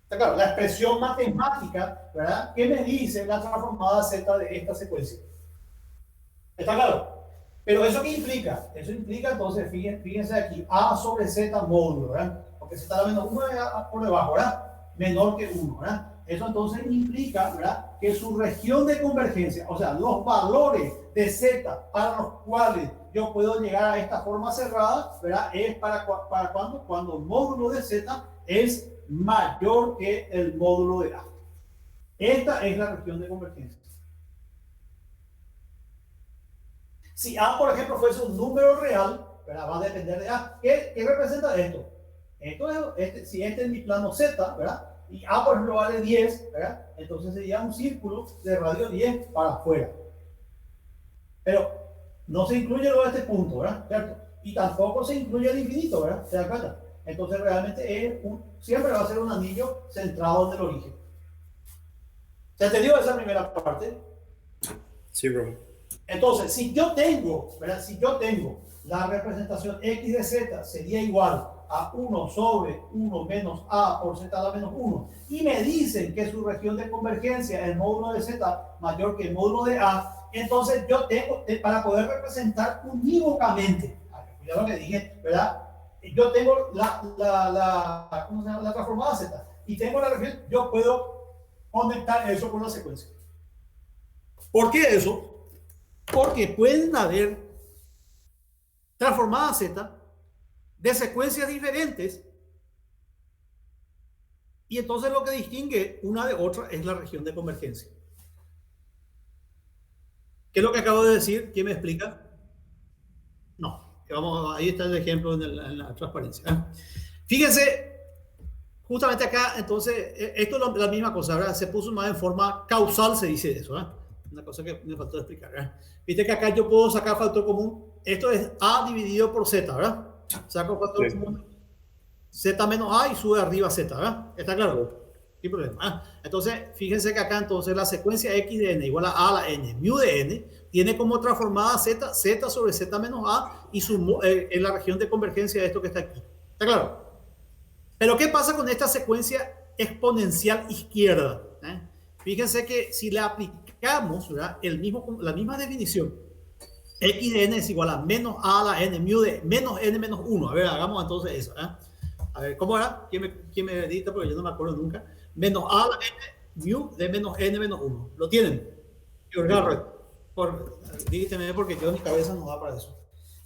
B: Está claro, la expresión matemática, ¿verdad? ¿Qué me dice la transformada z de esta secuencia? ¿Está claro? Pero ¿eso qué implica? Eso implica entonces, fíjense aquí, a sobre z módulo, ¿verdad? Porque z a la menos 1 es por debajo, ¿verdad? Menor que 1, ¿verdad? Eso entonces implica, ¿verdad? Que su región de convergencia, o sea, los valores de z para los cuales yo puedo llegar a esta forma cerrada, ¿verdad? Es para cuando, cuando el módulo de z es mayor que el módulo de a. Esta es la región de convergencia. Si a, por ejemplo, fuese un número real, ¿verdad? Va a depender de a. ¿Qué representa esto? Esto es, si este es mi plano z, ¿verdad? Y a, por ejemplo, vale 10, ¿verdad? Entonces sería un círculo de radio 10 para afuera. Pero no se incluye luego este punto, ¿verdad? ¿Cierto? Y tampoco se incluye el infinito, ¿verdad? ¿Se da cuenta? Entonces realmente siempre va a ser un anillo centrado en el origen. ¿Se entendió esa primera parte?
C: Sí, profe.
B: Entonces, si yo tengo, ¿verdad? Si yo tengo la representación x de z sería igual a 1 sobre 1 menos a por z a la menos 1, y me dicen que su región de convergencia es el módulo de z mayor que el módulo de a, entonces yo tengo, para poder representar unívocamente, ya lo que dije, ¿verdad? Yo tengo ¿cómo se llama? La transformada z, y tengo la región, yo puedo conectar eso con la secuencia. ¿Por qué eso? Porque pueden haber transformadas z de secuencias diferentes, y entonces lo que distingue una de otra es la región de convergencia. ¿Qué es lo que acabo de decir? ¿Quién me explica? No, ahí está el ejemplo en la transparencia, ¿eh? Fíjense, justamente acá, entonces, esto es la misma cosa, ¿verdad? Se puso más en forma causal, se dice eso, ¿eh? Una cosa que me faltó explicar, ¿verdad? Viste que acá yo puedo sacar factor común. Esto es a dividido por z, ¿verdad? Saco factor común z menos a y sube arriba z, ¿verdad? ¿Está claro? ¿Qué problema? Entonces, fíjense que acá entonces la secuencia x de n igual a la n, mu de n, tiene como transformada z sobre z menos a, y en la región de convergencia de esto que está aquí. ¿Está claro? Pero ¿qué pasa con esta secuencia exponencial izquierda? Fíjense que si le aplicamos, ¿verdad? La misma definición, x de n es igual a menos a la n, mu de menos n menos 1. A ver, hagamos entonces eso. A ver, ¿cómo era? ¿Quién me edita? Porque yo no me acuerdo nunca. Menos a la n, mu de menos n menos 1. ¿Lo tienen? Dígame, porque yo en mi cabeza no da para eso.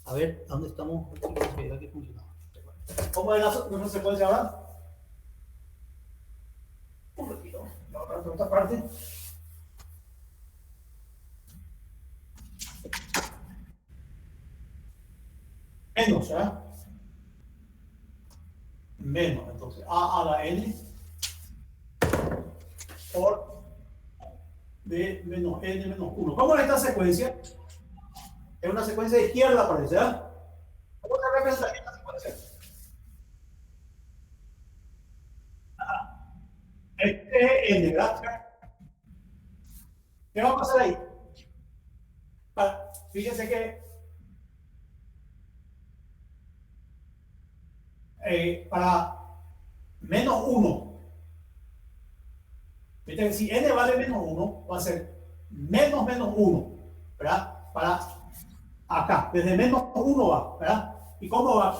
B: A ver, ¿dónde estamos? ¿Cómo es nuestra secuencia ahora? Un ratito. La otra parte. Menos, ¿verdad? Menos, entonces, a la n por de menos n menos 1. ¿Cómo es esta secuencia? Es una secuencia de izquierda, parece, ¿verdad? ¿Cómo se representa esta secuencia? Este es n, ¿verdad? ¿Qué va a pasar ahí? Fíjense que para menos 1, ¿viste? Si n vale menos 1, va a ser menos 1, ¿verdad? Para acá, desde menos 1 va, ¿verdad? ¿Y cómo va?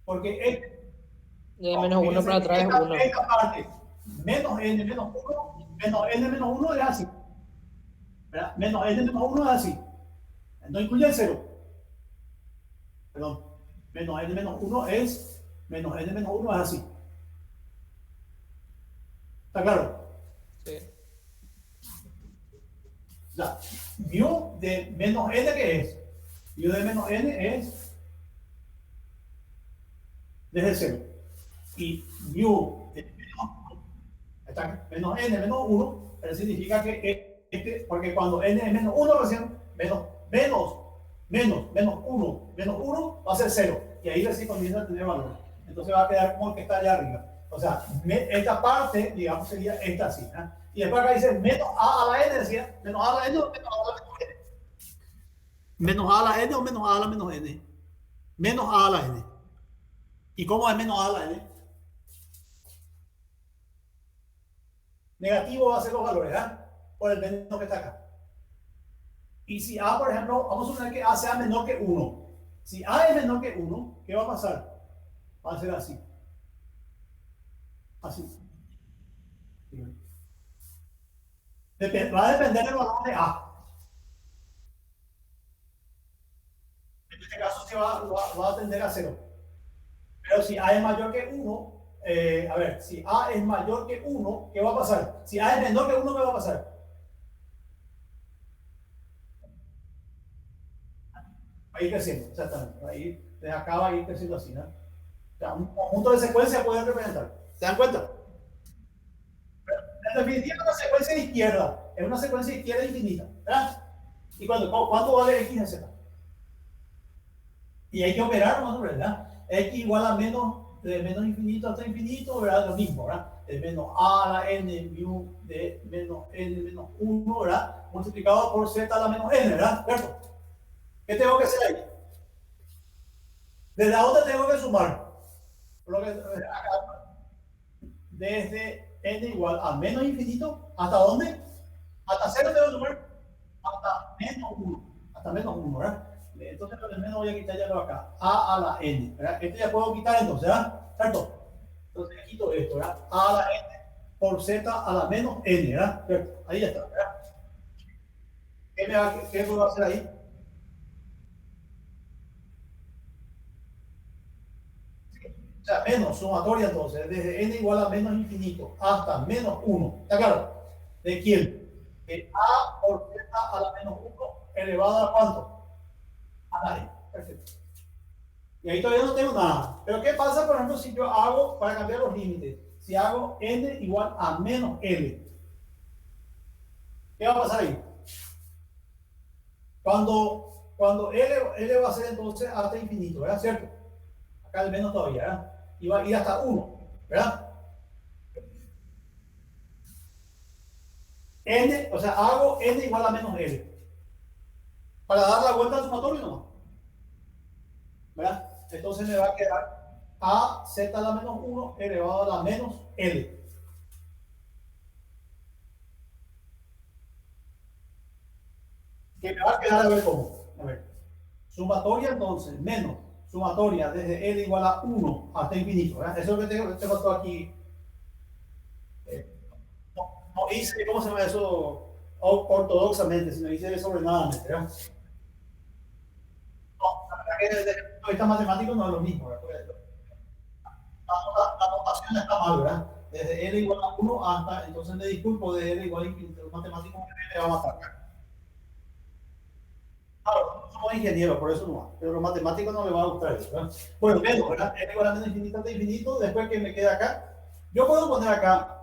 B: Porque
A: de menos 1 para atrás es 1.
B: Esta parte, menos n menos 1 es así, ¿verdad? Menos n menos 1 es así. No incluye el 0. Perdón. Menos n menos 1 es menos n menos 1 es así. ¿Está claro?
A: Sí.
B: O sea, mu de menos n, ¿qué es? Mu de menos n es desde 0. Y mu de menos n menos 1, pero significa que porque cuando n es menos 1 recién, menos 1 va a ser 0. Y ahí recién comienza a tener valor. Entonces va a quedar como el que está allá arriba. O sea, esta parte, digamos, sería esta así. ¿eh? Y después acá dice menos a la n, decía, menos a a la n o menos a la menos n. Menos a la n o menos a la menos n. Menos a la n. ¿Y cómo es menos a la n? Negativo va a ser los valores, ¿eh? Por el menos que está acá. Y si a, por ejemplo, vamos a suponer que a sea menor que 1. Si a es menor que 1, ¿qué va a pasar? Va a ser así. Así. Va a depender del valor de a. En este caso se va a tender a 0. Pero si a es mayor que 1, a ver, si a es mayor que 1, ¿qué va a pasar? Si a es menor que 1, ¿qué va a pasar? Va a ir creciendo, exactamente. Ahí, desde acá va a ir creciendo así, ¿no? O sea, un conjunto de secuencias pueden representar. ¿Se dan cuenta? En definitiva, es una secuencia de izquierda. Es una secuencia de izquierda infinita. ¿Verdad? ¿Y cuánto vale x en z? Y hay que operar más sobre, ¿verdad? X igual a menos, de menos infinito hasta infinito, ¿verdad? Lo mismo, ¿verdad? De menos a a la n mu de menos n menos 1, ¿verdad? Multiplicado por z a la menos n, ¿verdad? ¿Cierto? ¿Qué tengo que hacer ahí? ¿Desde dónde tengo que sumar? Por lo que, acá, desde n igual a menos infinito, ¿hasta dónde? Hasta 0 tengo que sumar hasta menos 1. Hasta menos 1, ¿verdad? Entonces, por el menos voy a quitar ya lo acá. A la n, ¿verdad? Esto ya puedo quitar entonces, ¿verdad? ¿Cierto? Entonces, quito esto, ¿verdad? A la n por z a la menos n, ¿verdad? ¿Cierto? Ahí ya está, ¿verdad? ¿Qué puedo hacer ahí? O sea, menos sumatoria entonces, desde n igual a menos infinito hasta menos 1. ¿Está claro? ¿De quién? De a por z a la menos 1 elevado a ¿cuánto? A la n. Perfecto. Y ahí todavía no tengo nada. Pero ¿qué pasa, por ejemplo, si yo hago, para cambiar los límites, si hago n igual a menos l? ¿Qué va a pasar ahí? Cuando L va a ser entonces hasta infinito, ¿verdad? ¿Cierto? Acá el menos todavía, ¿verdad? Y va a ir hasta 1, ¿verdad? N, o sea, hago N igual a menos L. Para dar la vuelta al sumatorio nomás. ¿Verdad? Entonces me va a quedar a z a la menos 1 elevado a la menos L. Que me va a quedar a ver cómo. A ver. Sumatoria entonces, menos sumatoria desde L igual a 1 hasta infinito. ¿Verdad? Eso es lo que tengo todo aquí. No hice, ¿cómo se llama eso? Ortodoxamente, sino hice desordenadamente. ¿Verdad? No, la verdad que desde el punto de vista matemático no es lo mismo. La notación está mal, ¿verdad? Desde L igual a 1 hasta, entonces me disculpo, de L igual a infinito. Los matemáticos me va a matar. Claro, somos ingenieros, por eso no va. Pero los matemáticos no les va a gustar eso, ¿verdad? Bueno, menos, ¿verdad? N igual a menos infinito hasta infinito. Después que me queda acá, yo puedo poner acá,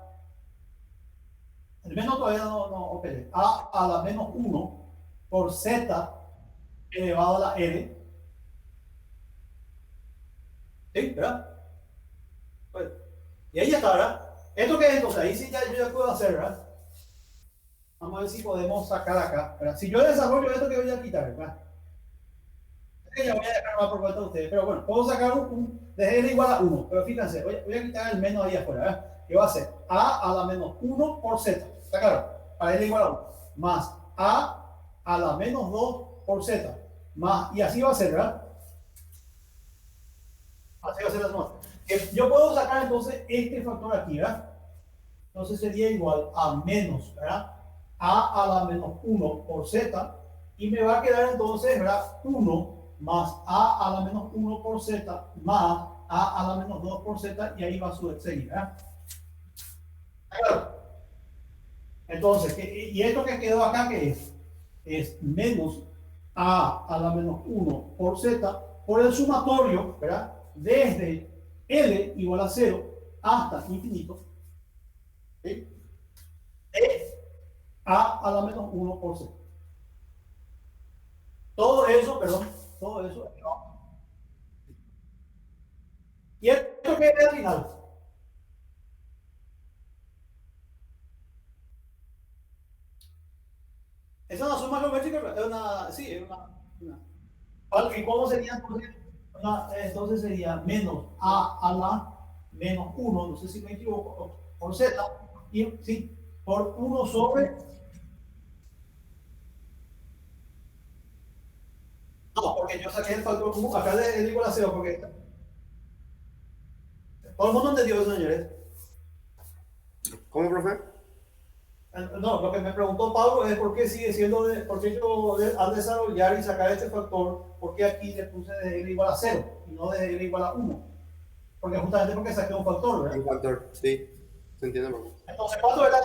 B: el menos todavía no operé, a la menos 1 por z elevado a la n. ¿Sí? ¿Verdad? Pues, y ahí ya está, ¿verdad? ¿Esto qué es entonces? Ahí sí yo ya puedo hacer, ¿verdad? Vamos a ver si podemos sacar acá, ¿verdad? Si yo desarrollo esto que voy a quitar, ¿verdad? Es que ya voy a dejar más por cuenta de ustedes, pero bueno, puedo sacar desde n igual a 1, pero fíjense, voy a quitar el menos ahí afuera, ¿verdad? ¿Qué va a ser? A la menos 1 por z, ¿está claro? Para n igual a 1, más a la menos 2 por z, más, y así va a ser, ¿verdad? Así va a ser la suma. Yo puedo sacar entonces este factor aquí, ¿verdad? Entonces sería igual a menos, ¿verdad? A la menos 1 por z, y me va a quedar entonces, ¿verdad? 1 más a la menos 1 por z, más a la menos 2 por z, y ahí va a seguir, ¿verdad? Claro. Entonces, ¿y esto que quedó acá qué es? es menos a la menos 1 por z por el sumatorio, ¿verdad? Desde L igual a 0 hasta infinito, ¿sí? De a la menos 1 por z. Todo eso, perdón, todo eso. ¿Y esto qué es al final? Esa es una suma geométrica, es una, sí, es una. ¿Y cómo sería entonces? Entonces sería menos a la menos 1, no sé si me equivoco, por z, y sí, por 1 sobre. No, porque yo saqué el factor común, acá le digo la 0, porque todo el mundo entendió eso, señores.
C: ¿Cómo, profe?
B: No, lo que me preguntó Pablo es por qué sigue siendo, por qué yo al desarrollar y sacar este factor, por qué aquí le puse de L igual a 0 y no de L igual a 1. Porque justamente porque saqué un factor, ¿verdad?
C: Un factor, sí. Se entiende, profe.
B: Entonces, ¿cuánto era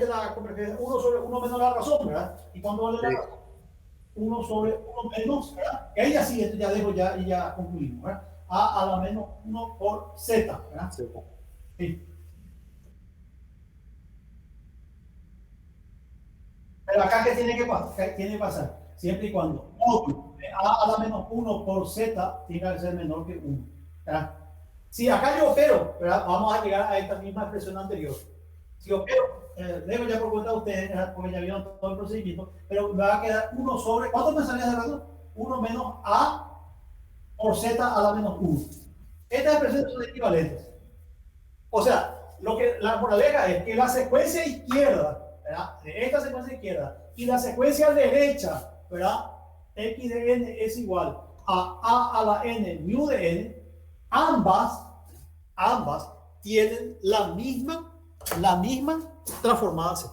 B: la convergencia? 1 sobre 1 menos la razón, ¿verdad? ¿Y cuánto vale la razón? 1 sobre 1 menos, ¿verdad? Y ahí ya sí, esto ya dejo ya y ya concluimos, ¿verdad? A la menos 1 por z, ¿verdad?
C: Sí.
B: Sí. Pero acá, ¿qué tiene que pasar? ¿Qué tiene que pasar? Siempre y cuando a la menos 1 por z tiene que ser menor que 1, ¿verdad? Si acá yo opero, ¿verdad? Vamos a llegar a esta misma expresión anterior. Si opero, dejo ya por cuenta de ustedes, porque ya vieron todo el procedimiento, pero me va a quedar 1 sobre, ¿cuánto me salía de rato? 1 menos a por z a la menos 1. Estas expresiones son equivalentes. O sea, la moraleja es que la secuencia izquierda, ¿verdad? De esta secuencia izquierda y la secuencia derecha, ¿verdad? X de n es igual a la n mu de n. Ambas tienen la misma transformada z.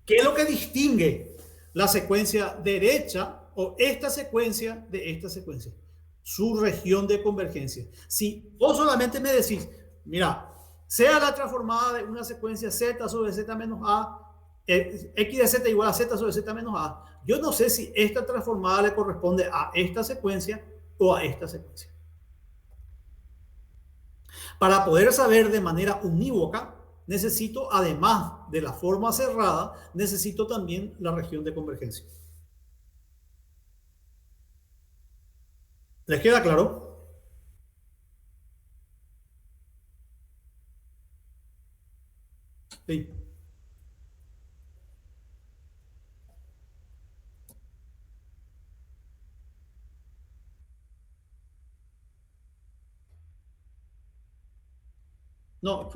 B: ¿Qué es lo que distingue la secuencia derecha o esta secuencia de esta secuencia? Su región de convergencia. Si vos solamente me decís, mira, sea la transformada de una secuencia z sobre z menos a, x de z igual a z sobre z menos a, yo no sé si esta transformada le corresponde a esta secuencia o a esta secuencia. Para poder saber de manera unívoca, necesito, además de la forma cerrada, necesito también la región de convergencia. ¿Les queda claro? Sí. No,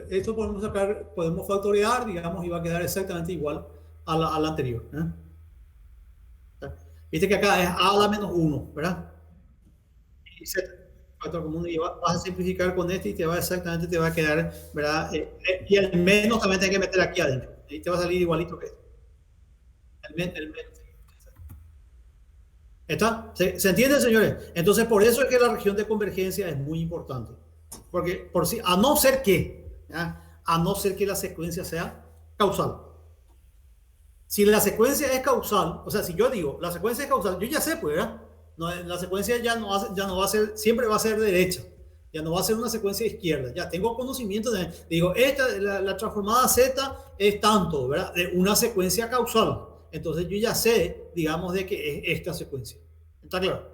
B: esto podemos sacar, podemos factorear, digamos, y va a quedar exactamente igual a la anterior. Viste que acá es a la menos 1, ¿verdad? Y z, factor común, y vas a simplificar con este y te va exactamente, te va a quedar, ¿verdad? Y el menos también tienes que meter aquí adentro. Y te va a salir igualito que este. El menos. ¿Está? ¿Se entiende, señores? Entonces, por eso es que la región de convergencia es muy importante. Porque, a no ser que, ¿ya? A no ser que la secuencia sea causal. Si la secuencia es causal, o sea, si yo digo, la secuencia es causal, yo ya sé, pues, ¿verdad? No, la secuencia ya no va a ser, siempre va a ser derecha. Ya no va a ser una secuencia izquierda. Ya tengo conocimiento digo, la transformada z es tanto, ¿verdad? De una secuencia causal. Entonces yo ya sé, digamos, de que es esta secuencia. ¿Está claro?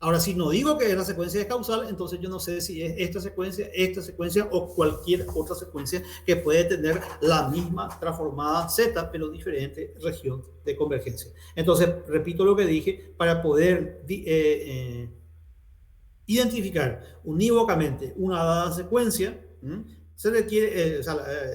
B: Ahora, si no digo que la secuencia es causal, entonces yo no sé si es esta secuencia o cualquier otra secuencia que puede tener la misma transformada z, pero diferente región de convergencia. Entonces, repito lo que dije, para poder identificar unívocamente una dada secuencia, se requiere,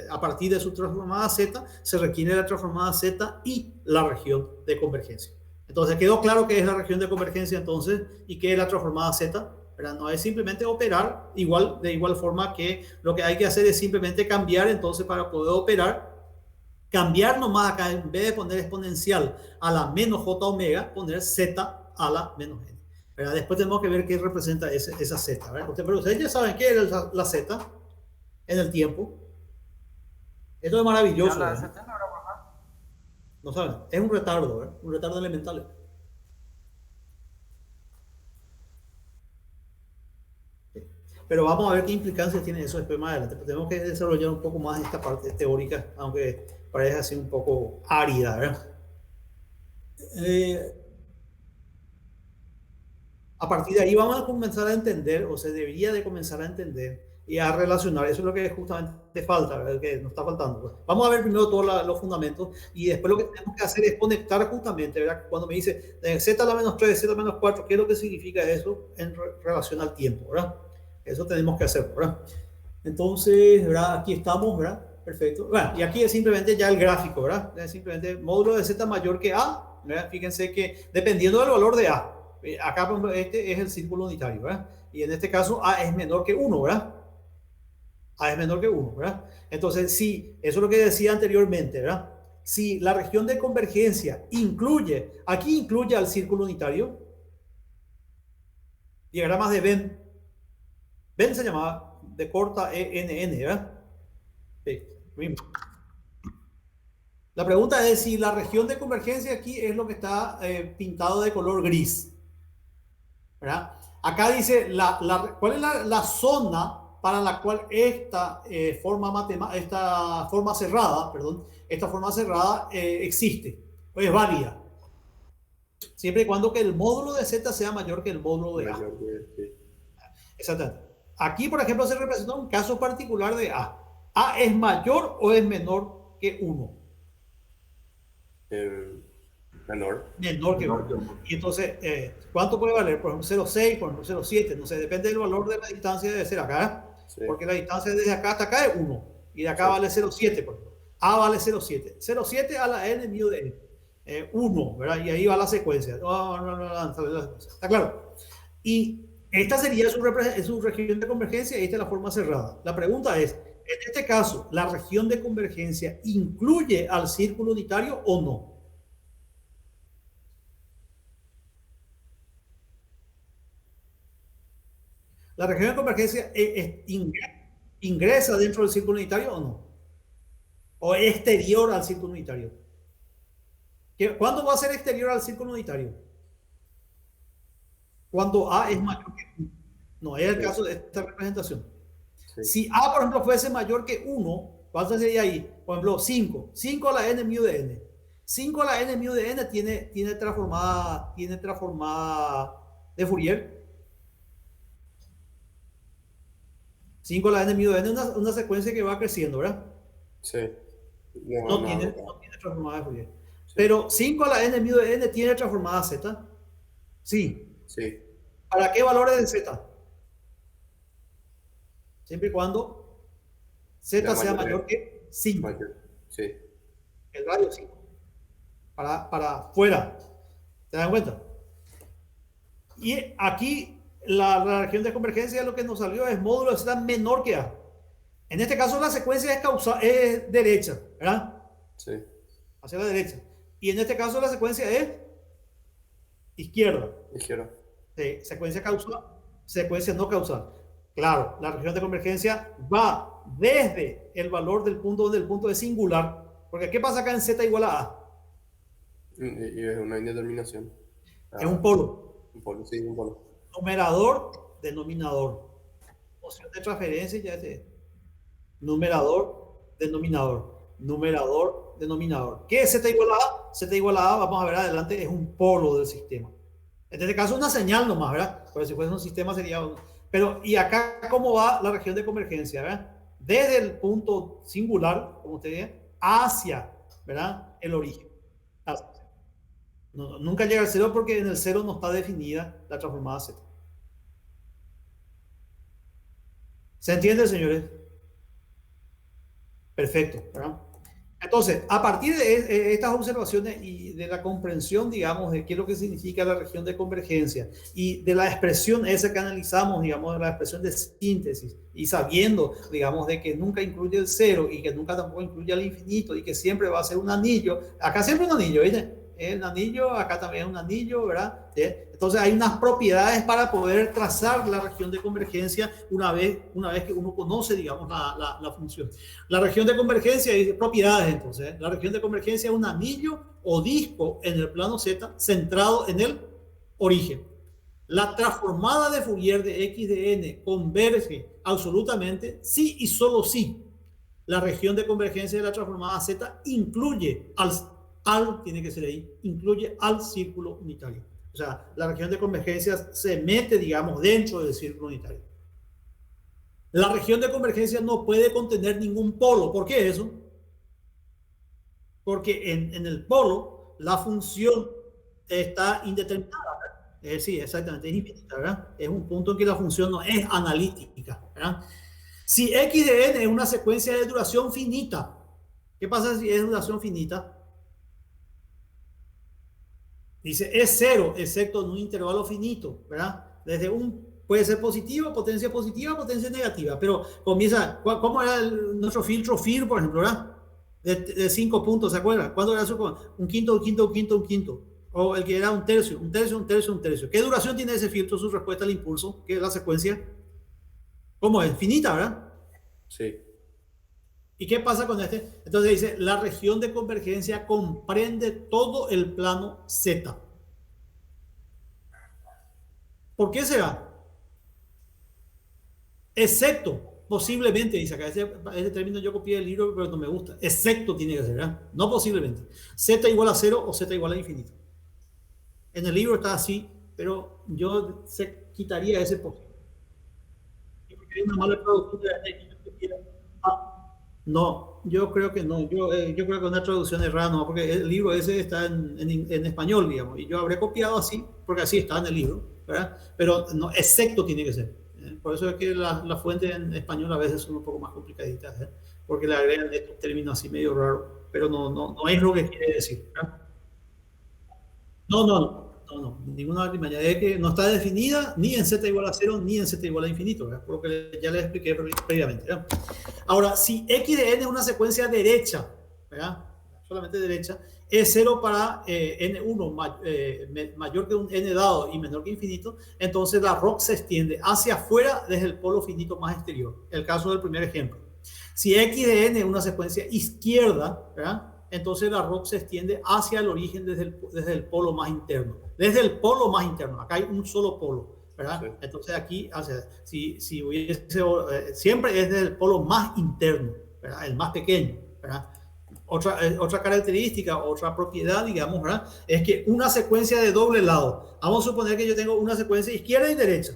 B: a partir de su transformada z, se requiere la transformada z y la región de convergencia. Entonces, quedó claro qué es la región de convergencia entonces y qué es la transformada z, ¿verdad? No es simplemente operar de igual forma que lo que hay que hacer es simplemente cambiar, entonces para poder operar, cambiar nomás acá, en vez de poner exponencial a la menos j omega, poner z a la menos n. ¿verdad? Después tenemos que ver qué representa esa Z, ¿verdad? Pero ustedes ya saben qué es la Z en el tiempo. Esto es maravilloso,
D: Ya la
B: ¿verdad?
D: ST no era bajar.
B: No saben, es un retardo, ¿verdad? Un retardo elemental. Pero vamos a ver qué implicancias tiene eso después más adelante. Pero tenemos que desarrollar un poco más esta parte teórica, aunque parece así un poco árida, ¿verdad? A partir de ahí vamos a comenzar a entender, o se debería de comenzar a entender y a relacionar. Eso es lo que justamente falta, ¿verdad? Que nos está faltando. Pues. Vamos a ver primero todos los fundamentos y después lo que tenemos que hacer es conectar justamente, ¿verdad? Cuando me dice z a la menos 3, z a la menos 4, ¿qué es lo que significa eso en relación al tiempo, ¿verdad? Eso tenemos que hacer, ¿verdad? Entonces, ¿verdad? Aquí estamos, ¿verdad? Perfecto. Bueno, y aquí es simplemente ya el gráfico, ¿verdad? Es simplemente módulo de z mayor que a, ¿verdad? Fíjense que dependiendo del valor de a, acá por ejemplo, este es el círculo unitario, ¿verdad? Y en este caso a es menor que 1, ¿verdad? A es menor que 1, ¿verdad? Entonces, sí, eso es lo que decía anteriormente, ¿verdad? Si la región de convergencia aquí incluye al círculo unitario, diagramas de Venn se llamaba de corta ENN, ¿verdad? Sí, la pregunta es si la región de convergencia aquí es lo que está pintado de color gris, ¿verdad? Acá dice cuál es la zona para la cual esta forma cerrada existe, o es válida, siempre y cuando que el módulo de Z sea mayor que el módulo de A. Exactamente. Aquí, por ejemplo, se representa un caso particular de A. ¿A es mayor o es menor que 1?
C: Menor.
B: Menor que 1. Y entonces, ¿cuánto puede valer? Por ejemplo, 0,6, por ejemplo, 0,7. No sé, depende del valor de la distancia de ser acá. Sí. Porque la distancia desde acá hasta acá es 1. Y de acá sí. Vale 0,7, por ejemplo. A vale 0,7. 0,7 a la n mu de n. 1, ¿verdad? Y ahí va la secuencia. ¿Está claro? Y esta sería su región de convergencia y esta es la forma cerrada. La pregunta es, en este caso, ¿la región de convergencia incluye al círculo unitario o no? ¿La región de convergencia ingresa dentro del círculo unitario o no? ¿O es exterior al círculo unitario? ¿Cuándo va a ser exterior al círculo unitario? Cuando A es mayor que 1. No es el caso de esta representación. Sí. Si A, por ejemplo, fuese mayor que 1, ¿cuánto sería ahí? Por ejemplo, 5. 5 a la n mu de n. 5 a la n mu de n tiene transformada de Fourier. 5 a la n mu de n es una secuencia que va creciendo, ¿verdad?
C: Sí.
B: No tiene transformada de Fourier. Sí. Pero 5 a la n mu de n tiene transformada z. Sí.
C: Sí.
B: ¿Para qué valores de z? Siempre y cuando z sea mayor que 5.
C: Sí.
B: El radio 5. Para fuera. ¿Se dan cuenta? Y aquí la región de convergencia lo que nos salió es módulo de z menor que a. En este caso la secuencia es derecha, ¿verdad?
C: Sí.
B: Hacia la derecha. Y en este caso la secuencia es izquierda.
C: Izquierda.
B: Sí, secuencia causal, secuencia no causal. Claro, la región de convergencia va desde el valor del punto donde el punto es singular. Porque ¿qué pasa acá en z igual a a?
C: Y es una indeterminación.
B: Es un polo.
C: Un polo, sí, un polo.
B: Numerador, denominador. Noción de transferencia ya es numerador, denominador. Numerador, denominador. ¿Qué es z igual a a? Z igual a a, vamos a ver adelante, es un polo del sistema. En este caso una señal nomás, ¿verdad? Pero si fuese un sistema sería uno. Pero, ¿y acá cómo va la región de convergencia, ¿verdad? Desde el punto singular, como usted dice, hacia, ¿verdad? El origen. Nunca llega al cero porque en el cero no está definida la transformada Z. ¿Se entiende, señores? Perfecto, ¿verdad? Entonces, a partir de estas observaciones y de la comprensión, digamos, de qué es lo que significa la región de convergencia y de la expresión esa que analizamos, digamos, de la expresión de síntesis y sabiendo, digamos, de que nunca incluye el cero y que nunca tampoco incluye el infinito y que siempre va a ser un anillo, acá siempre un anillo, ¿viste? es un anillo, acá también es un anillo, ¿verdad? Entonces hay unas propiedades para poder trazar la región de convergencia una vez que uno conoce, digamos, la función. La región de convergencia dice propiedades, entonces. La región de convergencia es un anillo o disco en el plano Z centrado en el origen. La transformada de Fourier de x de n converge absolutamente si y solo si la región de convergencia de la transformada Z incluye tiene que ser ahí, incluye al círculo unitario. O sea, la región de convergencia se mete, digamos, dentro del círculo unitario. La región de convergencia no puede contener ningún polo. ¿Por qué eso? Porque en el polo la función está indeterminada. Sí, exactamente, es infinita, ¿verdad? Es un punto en que la función no es analítica, ¿verdad? Si x de n es una secuencia de duración finita, ¿qué pasa si es duración finita? Dice, es cero, excepto en un intervalo finito, ¿verdad? Puede ser positivo, potencia negativa, pero comienza, ¿cómo era nuestro filtro FIR, por ejemplo, ¿verdad? De 5 puntos, ¿se acuerdan? ¿Cuándo era eso? Un quinto. O el que era un tercio. ¿Qué duración tiene ese filtro? Su respuesta al impulso, que es la secuencia. ¿Cómo es? Finita, ¿verdad?
C: Sí.
B: ¿Y qué pasa con este? Entonces dice, la región de convergencia comprende todo el plano Z. ¿Por qué será? Excepto, posiblemente, dice acá, ese término yo copié del libro, pero no me gusta. Excepto tiene que ser, ¿verdad? No posiblemente. Z igual a 0 o Z igual a infinito. En el libro está así, pero yo quitaría ese posible. Porque hay una mala traducción de no, yo creo que no. Yo creo que una traducción errada no, porque el libro ese está en español, digamos, y yo habré copiado así, porque así está en el libro, ¿verdad? Pero no, excepto tiene que ser. Por eso es que las fuentes en español a veces son un poco más complicaditas, ¿eh? Porque le agregan estos términos así medio raros, pero no es lo que quiere decir, ¿verdad? No, ninguna artimaña. Es que no está definida ni en z igual a 0 ni en z igual a infinito, ¿verdad? Por lo que ya les expliqué previamente, ¿verdad? Ahora, si x de n es una secuencia derecha, ¿verdad? Solamente derecha, es 0 para n1 mayor que un n dado y menor que infinito, entonces la ROC se extiende hacia afuera desde el polo finito más exterior. El caso del primer ejemplo. Si x de n es una secuencia izquierda, ¿verdad? Entonces la ROC se extiende hacia el origen desde el polo más interno. Desde el polo más interno. Acá hay un solo polo, ¿verdad? Sí. Entonces aquí, si hubiese, siempre es desde el polo más interno, ¿verdad? El más pequeño, ¿verdad? Otra característica, otra propiedad, digamos, ¿verdad? Es que una secuencia de doble lado. Vamos a suponer que yo tengo una secuencia izquierda y derecha.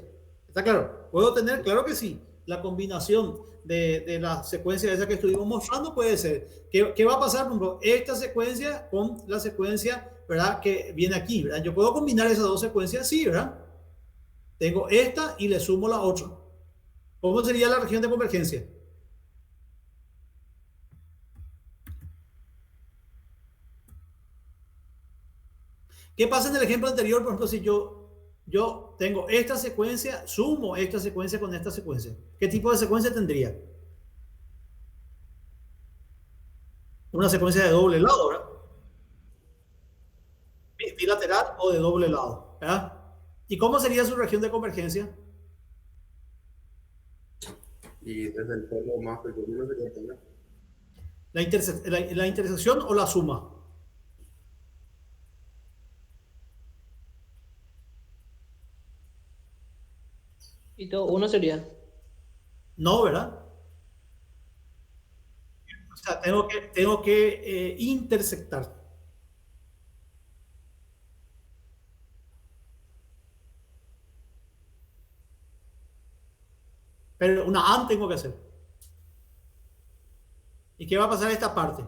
B: ¿Está claro? ¿Puedo tener? Claro que sí. La combinación de la secuencia esa que estuvimos mostrando puede ser. ¿Qué va a pasar? Por ejemplo, esta secuencia con la secuencia, ¿verdad? Que viene aquí, ¿verdad? Yo puedo combinar esas dos secuencias, sí, ¿verdad? Tengo esta y le sumo la otra. ¿Cómo sería la región de convergencia? ¿Qué pasa en el ejemplo anterior? Por ejemplo, si yo tengo esta secuencia, sumo esta secuencia con esta secuencia. ¿Qué tipo de secuencia tendría? Una secuencia de doble lado, ¿verdad? Bilateral o de doble lado, ¿verdad? ¿Y cómo sería su región de convergencia?
C: Y desde el polo más pequeño sería tener
B: la intersección o la suma.
A: Y todo uno sería.
B: No, ¿verdad? O sea, tengo que intersectar. Pero una AND tengo que hacer. ¿Y qué va a pasar a esta parte?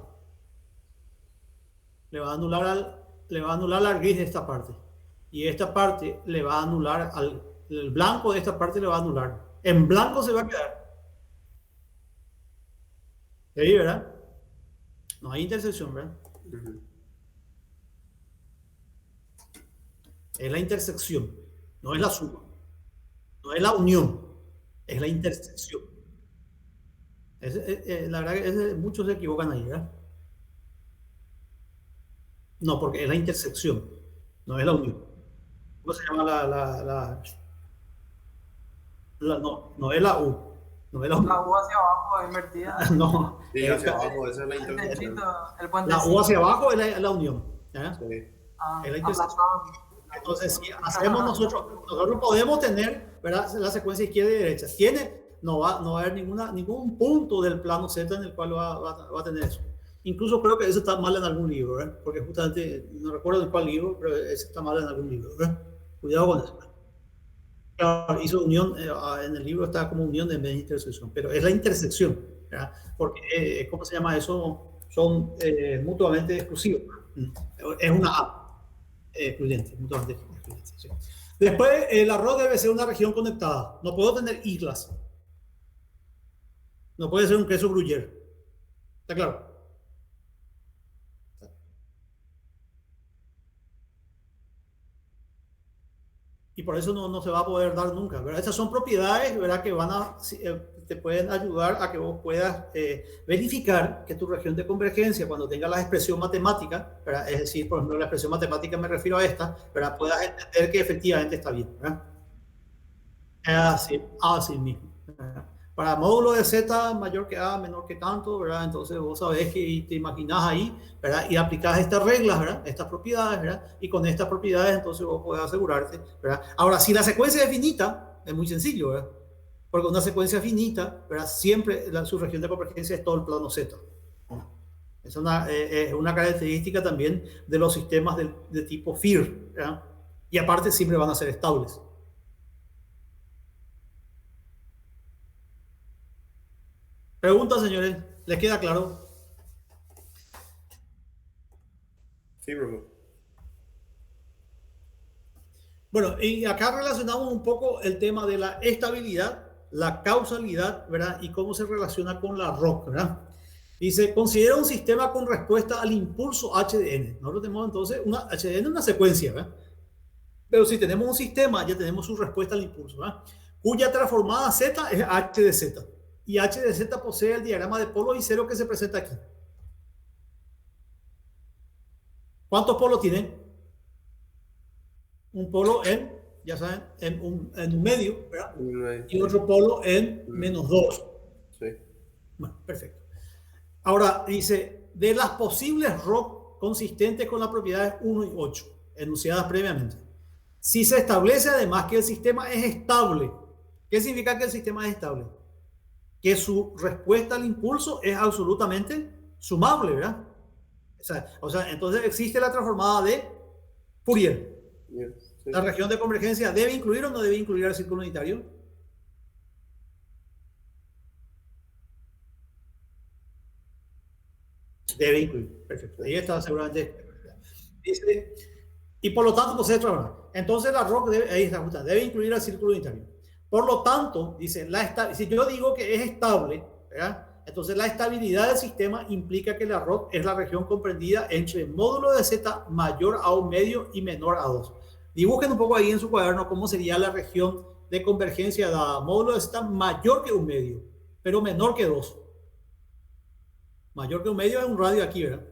B: Le va a anular la gris de esta parte. Y esta parte le va a anular el blanco de esta parte le va a anular. En blanco se va a quedar. ¿Sí, verdad? No hay intersección, ¿verdad? Es la intersección, no es la suma, no es la unión, es la intersección. La verdad que muchos se equivocan ahí, ¿verdad? No, porque es la intersección, no es la unión. ¿Cómo se llama no, no es la U, no es la U.
D: La U hacia abajo, invertida.
B: No,
C: Sí, hacia abajo, esa es la
D: El
C: intersección.
D: techito, el
B: la
D: puentecito.
B: U hacia abajo es la unión. ¿Ya?
C: Sí.
B: Es la intersección.
D: Aplazado.
B: Entonces, si hacemos nosotros podemos tener, ¿verdad?, la secuencia izquierda y derecha. No va a haber ningún punto del plano Z en el cual va a tener eso. Incluso creo que eso está mal en algún libro, ¿verdad? Porque justamente, no recuerdo en cuál libro, pero eso está mal en algún libro, ¿verdad? Cuidado con eso. Claro, hizo unión, en el libro está como unión en vez de intersección, pero es la intersección, ¿verdad? Porque, ¿cómo se llama eso? Son mutuamente exclusivos. Es una A. Excluyente, mutuamente excluyente, sí. Después, el arroz debe ser una región conectada. No puedo tener islas. No puede ser un queso gruyere. ¿Está claro? Y por eso no se va a poder dar nunca, ¿verdad? Estas son propiedades, ¿verdad?, que te pueden ayudar a que vos puedas verificar que tu región de convergencia, cuando tenga la expresión matemática, ¿verdad?, es decir, por ejemplo, la expresión matemática me refiero a esta, ¿verdad?, puedas entender que efectivamente está bien, ¿verdad? Así mismo, ¿verdad? Para módulo de Z mayor que A, menor que tanto, ¿verdad? Entonces vos sabés que te imaginás ahí, ¿verdad? Y aplicás estas reglas, ¿verdad? Estas propiedades, ¿verdad? Y con estas propiedades entonces vos podés asegurarte, ¿verdad? Ahora, si la secuencia es finita, es muy sencillo, ¿verdad? Porque una secuencia finita, ¿verdad?, siempre su región de convergencia es todo el plano Z. Es una característica también de los sistemas de tipo FIR, ¿verdad? Y aparte siempre van a ser estables. Preguntas, señores, ¿les queda claro?
C: Sí, bro.
B: Bueno, y acá relacionamos un poco el tema de la estabilidad, la causalidad, ¿verdad? Y cómo se relaciona con la ROC, ¿verdad? Dice, considera un sistema con respuesta al impulso H de n. Nosotros tenemos entonces H de n una secuencia, ¿verdad? Pero si tenemos un sistema, ya tenemos su respuesta al impulso, ¿verdad?, cuya transformada Z es H de Z. Y H de Z posee el diagrama de polos y cero que se presenta aquí. ¿Cuántos polos tiene? Un polo ya saben, en un medio, ¿verdad? Y otro polo en -2.
C: Sí.
B: Bueno, perfecto. Ahora dice, de las posibles ROC consistentes con las propiedades 1 y 8, enunciadas previamente, si se establece además que el sistema es estable. ¿Qué significa que el sistema es estable? Que su respuesta al impulso es absolutamente sumable, ¿verdad? O sea, entonces existe la transformada de Fourier.
C: Sí.
B: La región de convergencia debe incluir o no debe incluir al círculo unitario. Debe incluir. Perfecto. Ahí está seguramente. Dice, y por lo tanto posee transformada. Entonces la ROC debe incluir al círculo unitario. Por lo tanto, dice, si yo digo que es estable, ¿verdad?, entonces la estabilidad del sistema implica que la ROC es la región comprendida entre módulo de Z mayor a 1 medio y menor a 2. Dibujen un poco ahí en su cuaderno cómo sería la región de convergencia dada. Módulo de Z mayor que 1 medio, pero menor que 2. Mayor que 1 medio es un radio aquí, ¿verdad?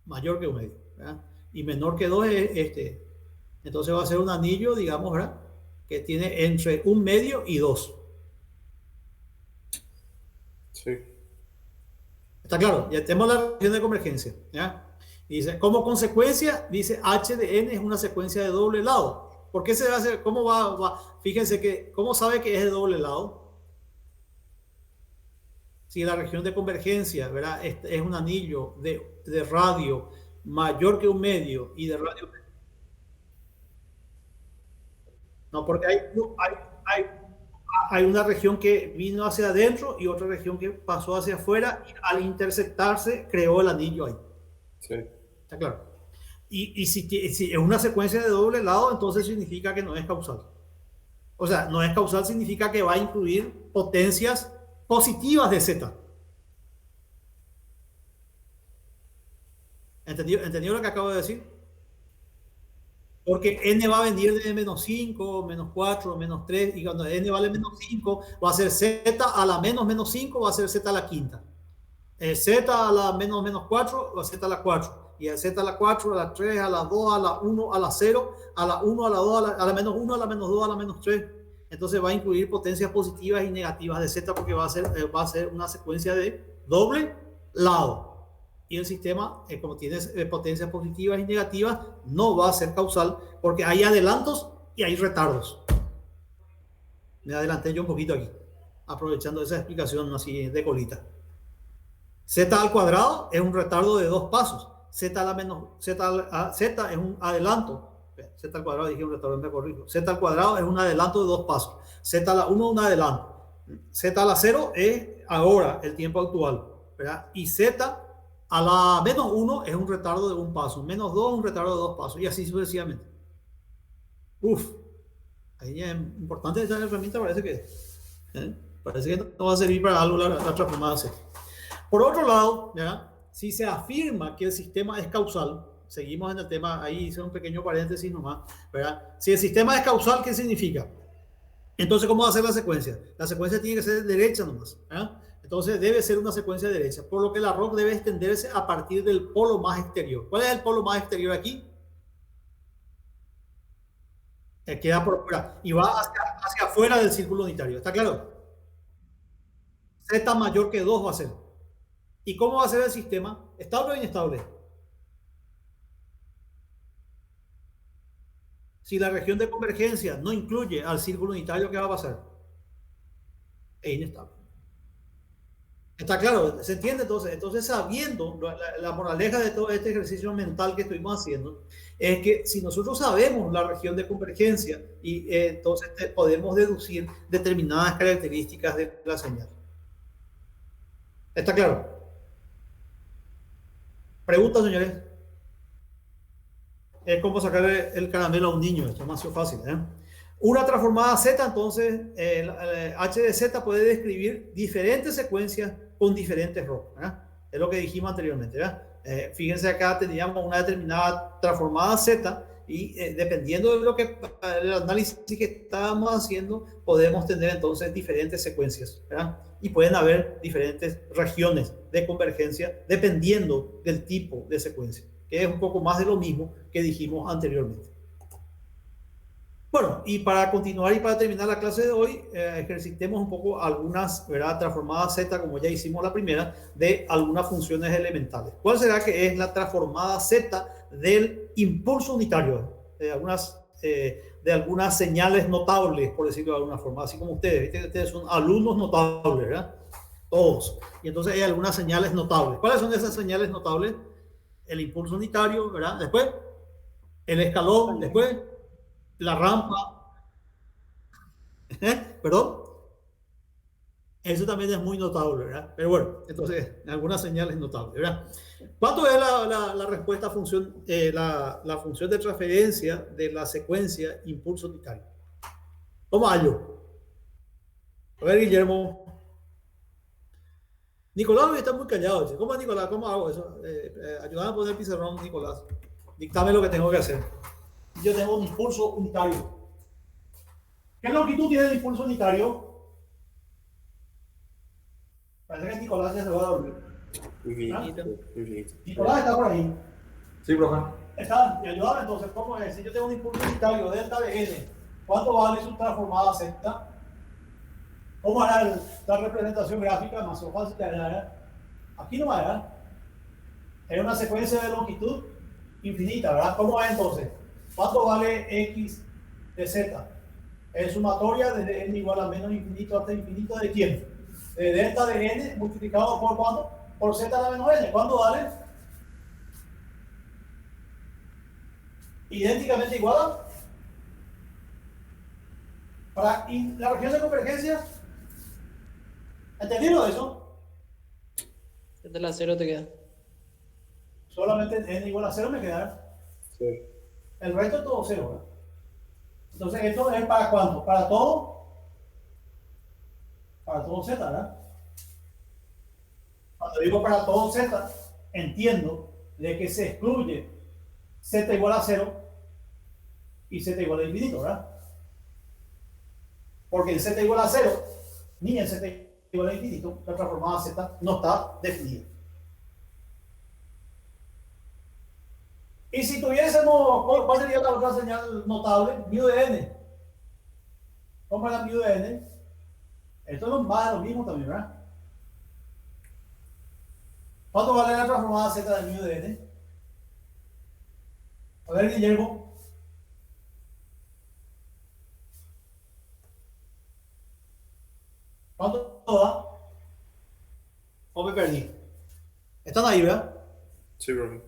B: Mayor que 1 medio, ¿verdad? Y menor que 2 es este. Entonces va a ser un anillo, digamos, ¿verdad?, que tiene entre 1 medio y 2.
C: Sí.
B: ¿Está claro? Ya tenemos la región de convergencia, ¿ya? Y dice, como consecuencia, dice H de n es una secuencia de doble lado. ¿Por qué se hace? ¿Cómo va? Fíjense que, ¿cómo sabe que es de doble lado? Si la región de convergencia, ¿verdad?, es un anillo de radio mayor que 1 medio y de radio... No, porque hay una región que vino hacia adentro y otra región que pasó hacia afuera, y al intersectarse creó el anillo ahí.
C: Sí.
B: ¿Está claro? Y si es una secuencia de doble lado, entonces significa que no es causal. O sea, no es causal significa que va a incluir potencias positivas de Z. ¿Entendió lo que acabo de decir? Porque n va a venir de -5, -4, -3, y cuando n vale -5, va a ser z a la -5, va a ser z a la quinta. Z a la -4, va a ser z a la 4. Y el z a la 4, a la 3, a la 2, a la 1, a la 0, a la 1, a la 2, a la menos 1, a la menos 2, a la menos 3. Entonces va a incluir potencias positivas y negativas de z porque va a ser una secuencia de doble lado. Y el sistema, como tiene potencias positivas y negativas, no va a ser causal porque hay adelantos y hay retardos. Me adelanté yo un poquito aquí, aprovechando esa explicación así de colita. Z al cuadrado es un retardo de 2 pasos. Z es un adelanto. Z al cuadrado, dije un retardo, me corrijo. Z al cuadrado es un adelanto de 2 pasos. Z a la 1 un adelanto. Z a la 0 es ahora, el tiempo actual, ¿verdad? Y Z a la menos 1 es un retardo de 1 paso. Menos 2 un retardo de 2 pasos. Y así sucesivamente. Uf. Ahí es importante esa herramienta, parece que no va a servir para algo la transformada Z. Por otro lado, ¿ya? Si se afirma que el sistema es causal, seguimos en el tema, ahí hice un pequeño paréntesis nomás, ¿verdad? Si el sistema es causal, ¿qué significa? Entonces, ¿cómo va a ser la secuencia? La secuencia tiene que ser derecha nomás, ¿verdad? Entonces, debe ser una secuencia derecha, por lo que la ROC debe extenderse a partir del polo más exterior. ¿Cuál es el polo más exterior aquí? Queda por fuera y va hacia afuera del círculo unitario. ¿Está claro? Z mayor que 2 va a ser. ¿Y cómo va a ser el sistema? ¿Estable o inestable? Si la región de convergencia no incluye al círculo unitario, ¿qué va a pasar? Es inestable. ¿Está claro? ¿Se entiende? Entonces sabiendo la moraleja de todo este ejercicio mental que estuvimos haciendo, es que si nosotros sabemos la región de convergencia, entonces podemos deducir determinadas características de la señal. ¿Está claro? ¿Preguntas, señores? Es como sacar el caramelo a un niño, esto es más fácil, ¿eh? Una transformada Z, entonces, H de Z puede describir diferentes secuencias con diferentes ROC, ¿verdad? Es lo que dijimos anteriormente, ¿verdad? Fíjense acá teníamos una determinada transformada Z y dependiendo de lo que el análisis que estábamos haciendo, podemos tener entonces diferentes secuencias, ¿verdad? Y pueden haber diferentes regiones de convergencia dependiendo del tipo de secuencia, que es un poco más de lo mismo que dijimos anteriormente. Bueno, y para continuar y para terminar la clase de hoy, ejercitemos un poco algunas, ¿verdad? Transformadas Z, como ya hicimos la primera, de algunas funciones elementales. ¿Cuál será que es la transformada Z del impulso unitario? De algunas señales notables, por decirlo de alguna forma, así como ustedes. ¿Viste? Ustedes son alumnos notables, ¿verdad? Todos. Y entonces hay algunas señales notables. ¿Cuáles son esas señales notables? El impulso unitario, ¿verdad? Después, el escalón, después la rampa, perdón, eso también es muy notable, ¿verdad? Pero bueno, entonces, algunas señales notables, ¿verdad? ¿Cuánto es la respuesta a función, la función de transferencia de la secuencia impulso unitario? ¿Cómo hallo? A ver, Guillermo. Nicolás está muy callado. ¿Cómo es, Nicolás? ¿Cómo hago eso? Ayúdame a poner el pizarrón, Nicolás. Dictame lo que tengo que hacer. Yo tengo un impulso unitario. ¿Qué longitud tiene el impulso unitario? Parece que Nicolás ya se va a dormir. Nicolás está por ahí.
E: Sí, profe.
B: Está, y ayúdame entonces, ¿cómo es? Si yo tengo un impulso unitario delta de n, ¿cuánto vale su transformada Z? ¿Cómo hará la representación gráfica? Más o fácil de hallar. Aquí no va a hallar. Es una secuencia de longitud infinita, ¿verdad? ¿Cómo es entonces? ¿Cuánto vale x de z? Es sumatoria desde n igual a menos infinito hasta infinito de quién? De delta de n multiplicado por ¿cuánto? Por z a la menos n. ¿Cuánto vale? Idénticamente igual a... Para la región de convergencia, ¿entendieron eso?
A: Desde la 0 te queda.
B: Solamente n igual a 0 me queda.
C: Sí.
B: El resto es todo 0, ¿verdad? Entonces, esto es para ¿cuánto? Para todo z, ¿verdad? Cuando digo para todo z, entiendo de que se excluye z igual a 0 y z igual a infinito, ¿verdad? Porque en z igual a 0, ni en z igual a infinito, la transformada z no está definida. Y si tuviésemos, ¿cuál sería la otra señal notable? Mu de n. ¿Cómo es la mu de n? Esto es más de lo mismo también, ¿verdad? ¿Cuánto vale la transformada z de mu de n? A ver, Guillermo. ¿Cuánto da? ¿O me perdí? ¿Están ahí, verdad?
C: Sí, profe.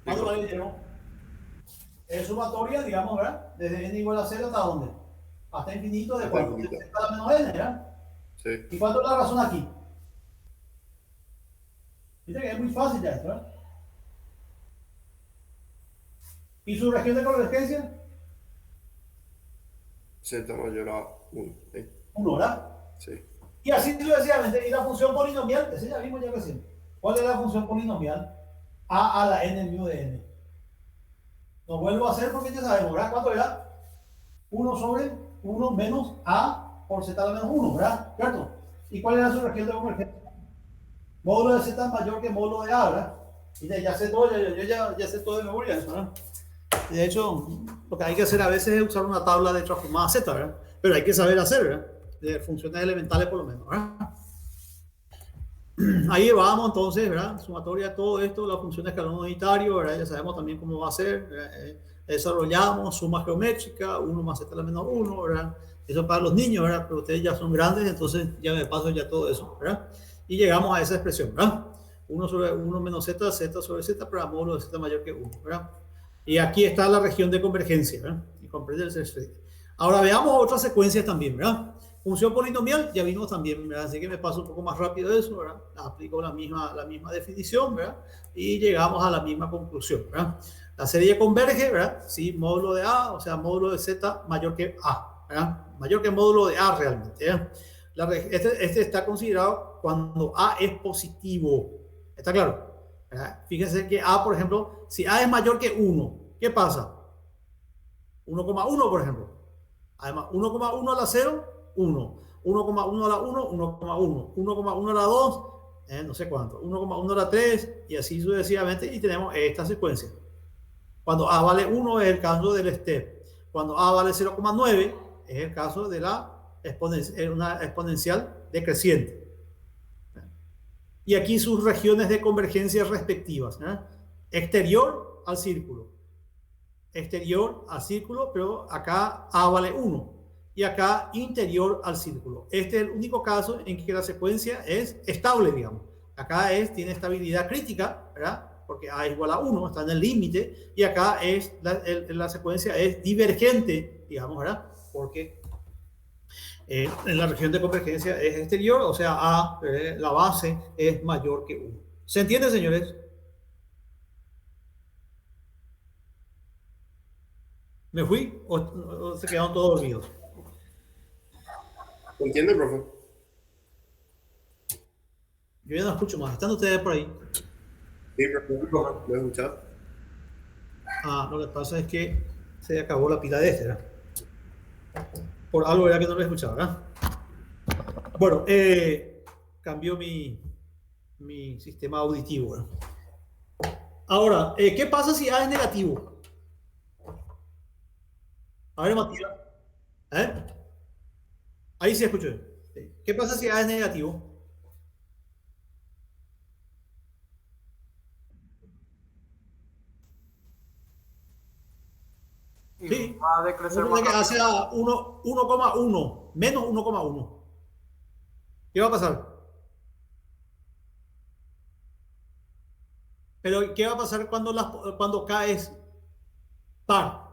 B: ¿Cuánto vale, Guillermo? Es sumatoria, digamos, ¿verdad? Desde n igual a 0 hasta dónde? Hasta infinito de
C: Hasta
B: cuánto?
C: infinito.
B: De z a la menos n, ¿verdad?
C: Sí.
B: ¿Y cuánto es la razón aquí? Viste que es muy fácil ya esto, ¿verdad? ¿Y su región de convergencia?
C: Z mayor a 1. Sí.
B: 1, ¿verdad?
C: Sí.
B: Y así sucesivamente. ¿Y la función polinomial? Ese ya vimos ya recién. ¿Cuál es la función polinomial? A la n mu de n. Lo vuelvo a hacer porque ya sabemos, ¿verdad? ¿Cuánto era? 1 sobre 1 menos a por z a la menos 1, ¿verdad? ¿Cierto? ¿Y cuál era su región de convergencia? Módulo de z mayor que módulo de a, ¿verdad? Y ya sé todo, yo ya sé todo de memoria eso, ¿verdad? De hecho, lo que hay que hacer a veces es usar una tabla de transformada z, ¿verdad? Pero hay que saber hacer, ¿verdad? De funciones elementales por lo menos, ¿verdad? Ahí vamos entonces, ¿verdad? Sumatoria, todo esto, la función de escalón unitario, ¿verdad? Ya sabemos también cómo va a ser. Desarrollamos suma geométrica, 1 más z a la menos 1, ¿verdad? Eso para los niños, ¿verdad? Pero ustedes ya son grandes, entonces ya me paso ya todo eso, ¿verdad? Y llegamos a esa expresión, ¿verdad? 1 sobre 1 menos z, z sobre z, para módulo de z mayor que 1, ¿verdad? Y aquí está la región de convergencia, ¿verdad? Y comprende el CSV. Ahora veamos otras secuencias también, ¿verdad? Función polinomial, ya vimos también, ¿verdad? Así que me paso un poco más rápido de eso, ¿verdad? Aplico la misma definición, ¿verdad? Y llegamos a la misma conclusión, ¿verdad? La serie converge, ¿verdad? Sí, módulo de A, o sea, módulo de Z mayor que A, ¿verdad? Mayor que módulo de A realmente, ¿verdad? Este está considerado cuando A es positivo, ¿está claro? ¿Verdad? Fíjense que A, por ejemplo, si A es mayor que 1, ¿qué pasa? 1,1, por ejemplo. Además, 1,1 a la 0, 1. 1,1 a la 1, 1,1. 1,1 a la 2, no sé cuánto. 1,1 a la 3 y así sucesivamente. Y tenemos esta secuencia. Cuando A vale 1 es el caso del step. Cuando A vale 0,9 es el caso de una exponencial decreciente. Y aquí sus regiones de convergencia respectivas. Exterior al círculo. Exterior al círculo, pero acá A vale 1. Y acá interior al círculo. Este es el único caso en que la secuencia es estable, digamos. Acá tiene estabilidad crítica, ¿verdad? Porque A es igual a 1, está en el límite. Y acá la secuencia es divergente, digamos, ¿verdad? Porque en la región de convergencia es exterior, o sea, A, la base, es mayor que 1. ¿Se entiende, señores? ¿Me fui o se quedaron todos dormidos?
C: ¿Entiende, profe?
B: Yo ya no escucho más. ¿Están ustedes por ahí?
C: Sí, profe. ¿Lo he escuchado?
B: Ah, lo que pasa es que se acabó la pila de este, ¿verdad? Por algo era que no lo he escuchado, ¿verdad? Bueno, cambió mi sistema auditivo, ¿verdad? Ahora, ¿qué pasa si A es negativo? A ver, Matías. ¿Eh? Ahí sí escucho. ¿Qué pasa si A es negativo?
D: Y
B: Sí.
D: va a decrecer
B: Uno
D: más
B: que
D: rápido.
B: hace a 1,1, menos 1,1. ¿Qué va a pasar? Pero, ¿qué va a pasar cuando K es par?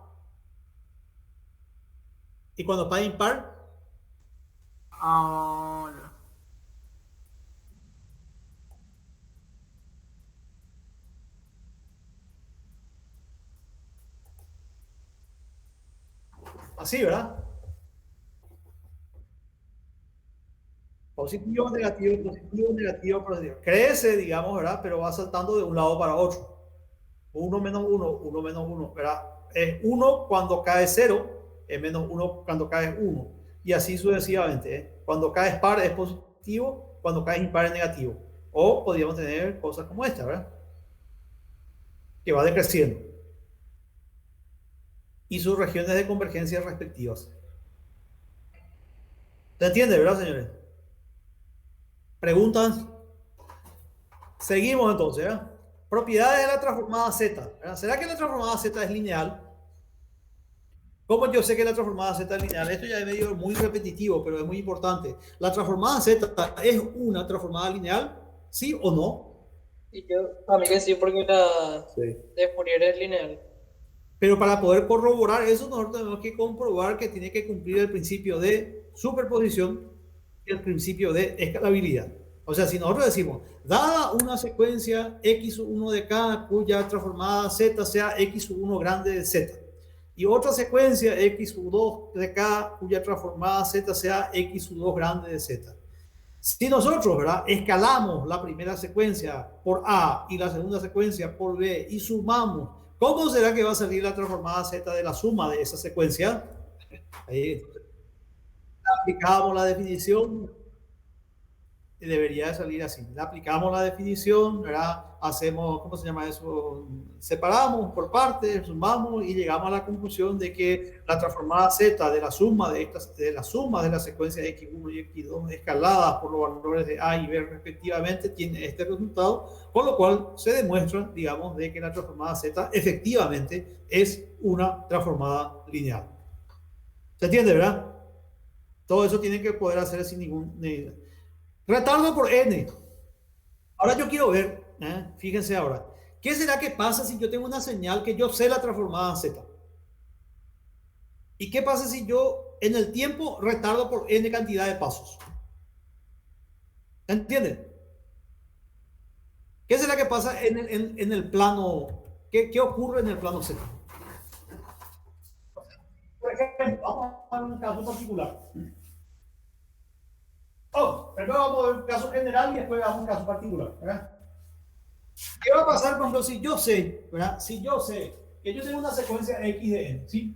B: Y cuando K es impar,
D: Ah, ya.
B: así, ¿verdad? Positivo, negativo, positivo, negativo, positivo. Crece, digamos, ¿verdad? Pero va saltando de un lado para otro. 1 menos 1, 1 menos 1, ¿verdad? Es 1 cuando cae 0, es menos 1 cuando cae 1. Y así sucesivamente, ¿eh? Cuando cae par es positivo, cuando cae impar es negativo. O podríamos tener cosas como esta, ¿verdad? Que va decreciendo. y sus regiones de convergencia respectivas. ¿Se entiende, verdad, señores? ¿Preguntas? Seguimos entonces, ¿verdad? Propiedades de la transformada Z, ¿verdad? ¿Será que la transformada Z es lineal? ¿Cómo yo sé que la transformada Z es lineal? Esto ya es medio muy repetitivo, pero es muy importante. ¿La transformada Z es una transformada lineal? ¿Sí o no?
A: Y yo, a mí que sí, porque la
C: Sí.
A: de Fourier es lineal.
B: Pero para poder corroborar eso, nosotros tenemos que comprobar que tiene que cumplir el principio de superposición y el principio de escalabilidad. O sea, si nosotros decimos, dada una secuencia x1 de k cuya transformada z sea x1 grande de z, y otra secuencia x2 de k cuya transformada z sea x2 grande de z. Si nosotros, ¿verdad?, escalamos la primera secuencia por A y la segunda secuencia por B y sumamos, ¿cómo será que va a salir la transformada Z de la suma de esa secuencia? Ahí aplicamos la definición, debería de salir así. Le aplicamos la definición, ¿verdad? Hacemos, ¿cómo se llama eso? Separamos por partes, sumamos y llegamos a la conclusión de que la transformada Z de la suma de la secuencia X1 y X2 escaladas por los valores de A y B respectivamente tiene este resultado, con lo cual se demuestra, digamos, de que la transformada Z efectivamente es una transformada lineal. ¿Se entiende, verdad? Todo eso tiene que poder hacer sin ningún... Retardo por n. Ahora yo quiero ver, fíjense ahora, ¿qué será que pasa si yo tengo una señal que yo sé la transformada z? ¿Y qué pasa si yo en el tiempo retardo por n cantidad de pasos? ¿Entienden? ¿Qué será que pasa en el plano? ¿Qué ocurre en el plano z? Por ejemplo, vamos a ver un caso particular. Primero vamos a ver un caso general y después vamos a un caso particular, ¿verdad? ¿Qué va a pasar cuando si yo sé, ¿verdad? Si yo sé que yo tengo una secuencia x de n, ¿sí?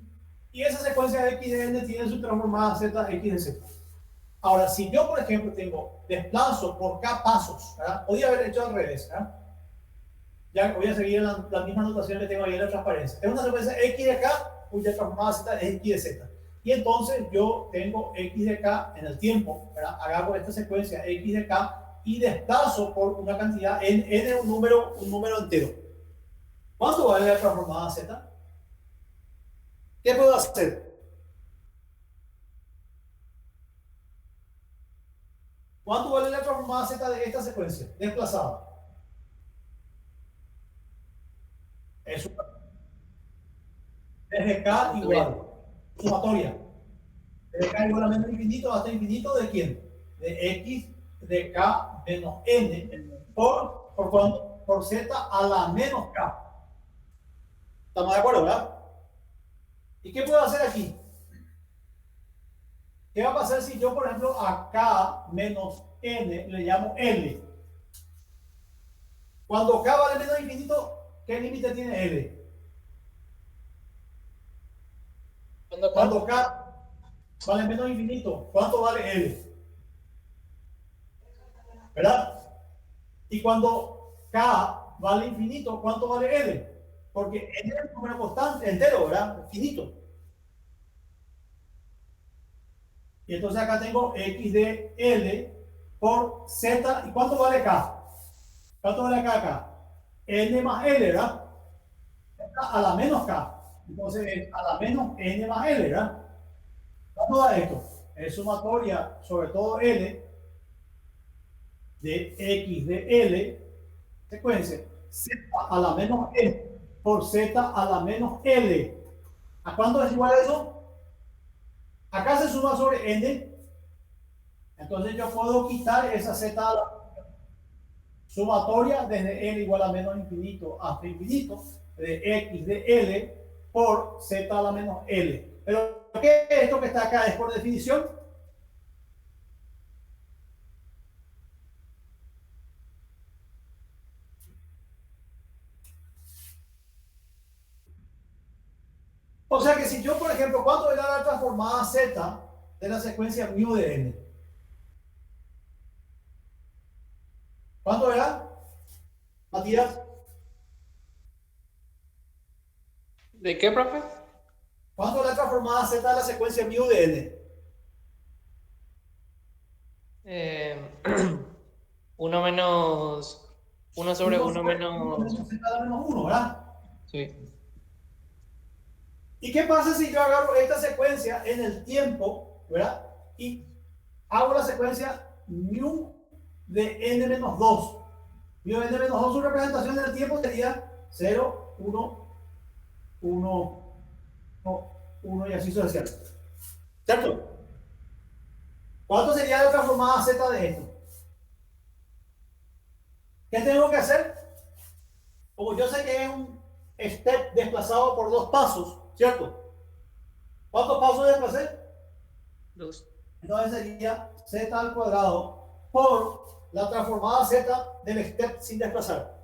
B: Y esa secuencia x de n tiene su transformada z x de z. Ahora, si yo, por ejemplo, tengo desplazo por k pasos, ¿verdad? Podría haber hecho al revés, ¿verdad? Ya voy a seguir la misma notación que tengo ahí en la transparencia. Tengo una secuencia x de k cuya transformada z es x de z. Y entonces yo tengo x de k en el tiempo, ¿verdad? Agarro esta secuencia x de k y desplazo por una cantidad n es un número entero. ¿Cuánto vale la transformada z? ¿Qué puedo hacer? ¿Cuánto vale la transformada z de esta secuencia desplazada? Es desde k igual sumatoria. Desde k igual a menos infinito hasta infinito, ¿de quién? De x de k menos n por cuánto? Por z a la menos k. ¿Estamos de acuerdo, verdad? ¿Y qué puedo hacer aquí? ¿Qué va a pasar si yo, por ejemplo, a k menos n le llamo L? Cuando k vale menos infinito, ¿qué límite tiene L? Cuando k vale menos infinito, ¿cuánto vale L? ¿Verdad? Y cuando k vale infinito, ¿cuánto vale L? Porque N es un número constante, entero, ¿verdad? Finito. Y entonces acá tengo x de L por z. ¿Y cuánto vale k? ¿Cuánto vale acá? N más L, ¿verdad? A la menos k. Entonces es a la menos N más L, ¿verdad? ¿Cuánto da esto? Es sumatoria sobre todo L de x de L, secuencia, z a la menos N por z a la menos L. ¿A cuánto es igual a eso? Acá se suma sobre n, entonces yo puedo quitar esa z a la sumatoria desde n igual a menos infinito hasta infinito de x de L por z a la menos L. Pero ¿qué es esto que está acá? ¿Es por definición? O sea que si yo, por ejemplo, ¿cuánto era la transformada z de la secuencia mu de n? ¿Cuánto era, Matías?
A: ¿De qué, profe?
B: transformada z de la secuencia mu de n?
A: 1 menos 1 sobre 1 menos.
B: Z menos 1, ¿verdad?
A: Sí.
B: ¿Y qué pasa si yo agarro esta secuencia en el tiempo, ¿verdad? Y hago la secuencia mu de n menos 2. Mu de n menos 2, su representación en el tiempo sería 0, 1, 1, 1 y así sucesivamente. ¿Cierto? ¿Cuánto sería la transformada z de esto? ¿Qué tengo que hacer? Como yo sé que es un step desplazado por 2 pasos, ¿cierto? ¿Cuántos pasos desplacé?
A: 2.
B: Entonces sería z al cuadrado por la transformada z del step sin desplazar.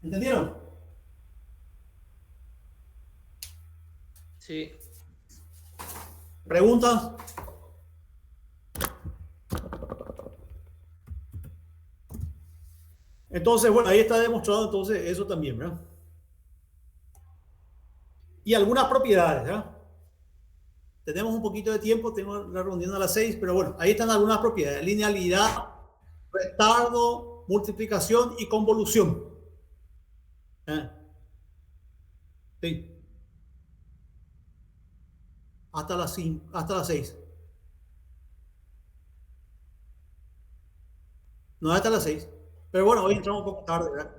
B: ¿Entendieron?
A: Sí.
B: ¿Preguntas? Entonces, bueno, ahí está demostrado entonces eso también, ¿verdad? Y algunas propiedades, ¿verdad? Tenemos un poquito de tiempo, tengo la reunión a las 6, pero bueno, ahí están algunas propiedades: linealidad, retardo, multiplicación y convolución. Sí. Hasta las 5, hasta las 6. No hasta las 6. Pero bueno, hoy entramos un poco tarde, ¿verdad?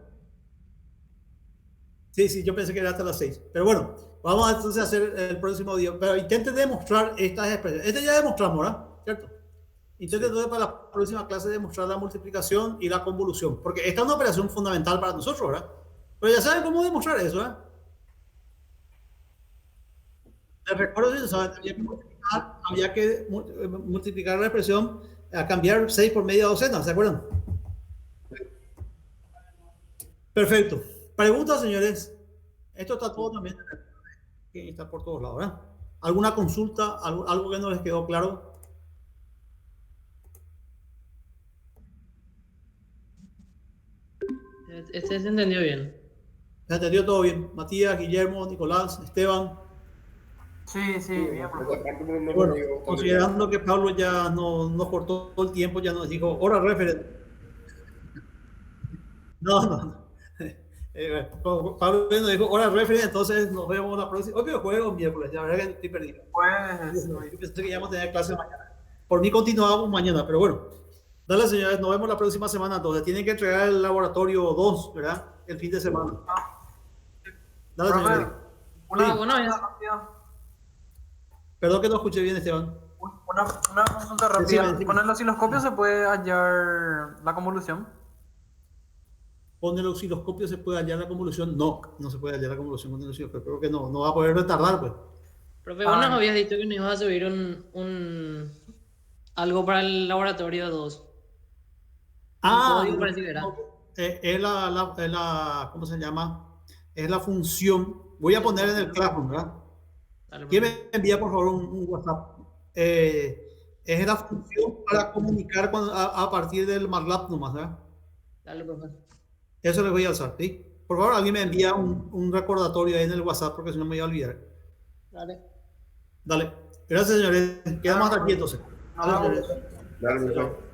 B: Sí, yo pensé que era hasta las 6. Pero bueno, vamos entonces a hacer el próximo día. Pero intente demostrar estas expresiones. Este ya demostramos, ¿verdad? ¿Cierto? Intente entonces para la próxima clase demostrar la multiplicación y la convolución. Porque esta es una operación fundamental para nosotros, ¿verdad? Pero ya saben cómo demostrar eso, ¿verdad? Les recuerdo, si no saben, había que multiplicar la expresión a cambiar 6 por media docena, ¿se acuerdan? Perfecto. Preguntas, señores. Esto está todo también, que está por todos lados, ¿verdad? ¿Alguna consulta? ¿Algo que no les quedó claro?
A: Este se entendió bien.
B: ¿Se entendió todo bien? Matías, Guillermo, Nicolás, Esteban.
D: Sí, bien, profe.
B: Bueno, considerando que Pablo ya nos cortó todo el tiempo, ya nos dijo hora referente. No. Pablo nos dijo hora referente, entonces nos vemos la próxima. Hoy videojuego miércoles, la verdad que estoy perdido.
D: Pues,
B: Yo pensé que íbamos a tener clase mañana. Por mí continuamos mañana, pero bueno. Dale, señores, nos vemos la próxima semana. Entonces, tienen que entregar el laboratorio 2, ¿verdad? El fin de semana. Dale,
D: profe,
B: señores.
D: una
B: Sí.
D: consulta rápida.
B: Perdón que no escuché bien, Esteban.
D: Una consulta rápida.
B: Decime.
D: ¿Con el osciloscopio se puede hallar la convolución?
B: ¿Con el osciloscopio se puede hallar la convolución? No se puede hallar la convolución con el osciloscopio. Creo que no va a poder retardar, pues.
A: Profe, vos nos habías dicho que nos ibas a subir algo para el laboratorio 2. Código parece que era.
B: Es ¿cómo se llama? Es la función. Voy a poner en el Classroom, ¿verdad?
A: Dale,
B: ¿Quién
A: profe.
B: me envía, por favor, un WhatsApp? Es la función para comunicar a partir del MATLAB nomás, ¿verdad?
A: Dale, profe.
B: Eso les voy a alzar, ¿sí? Por favor, alguien me envía un recordatorio ahí en el WhatsApp porque si no me voy a olvidar.
A: Dale.
B: Dale. Gracias, señores. Quedamos hasta aquí entonces. Dale, señores.
C: Dale,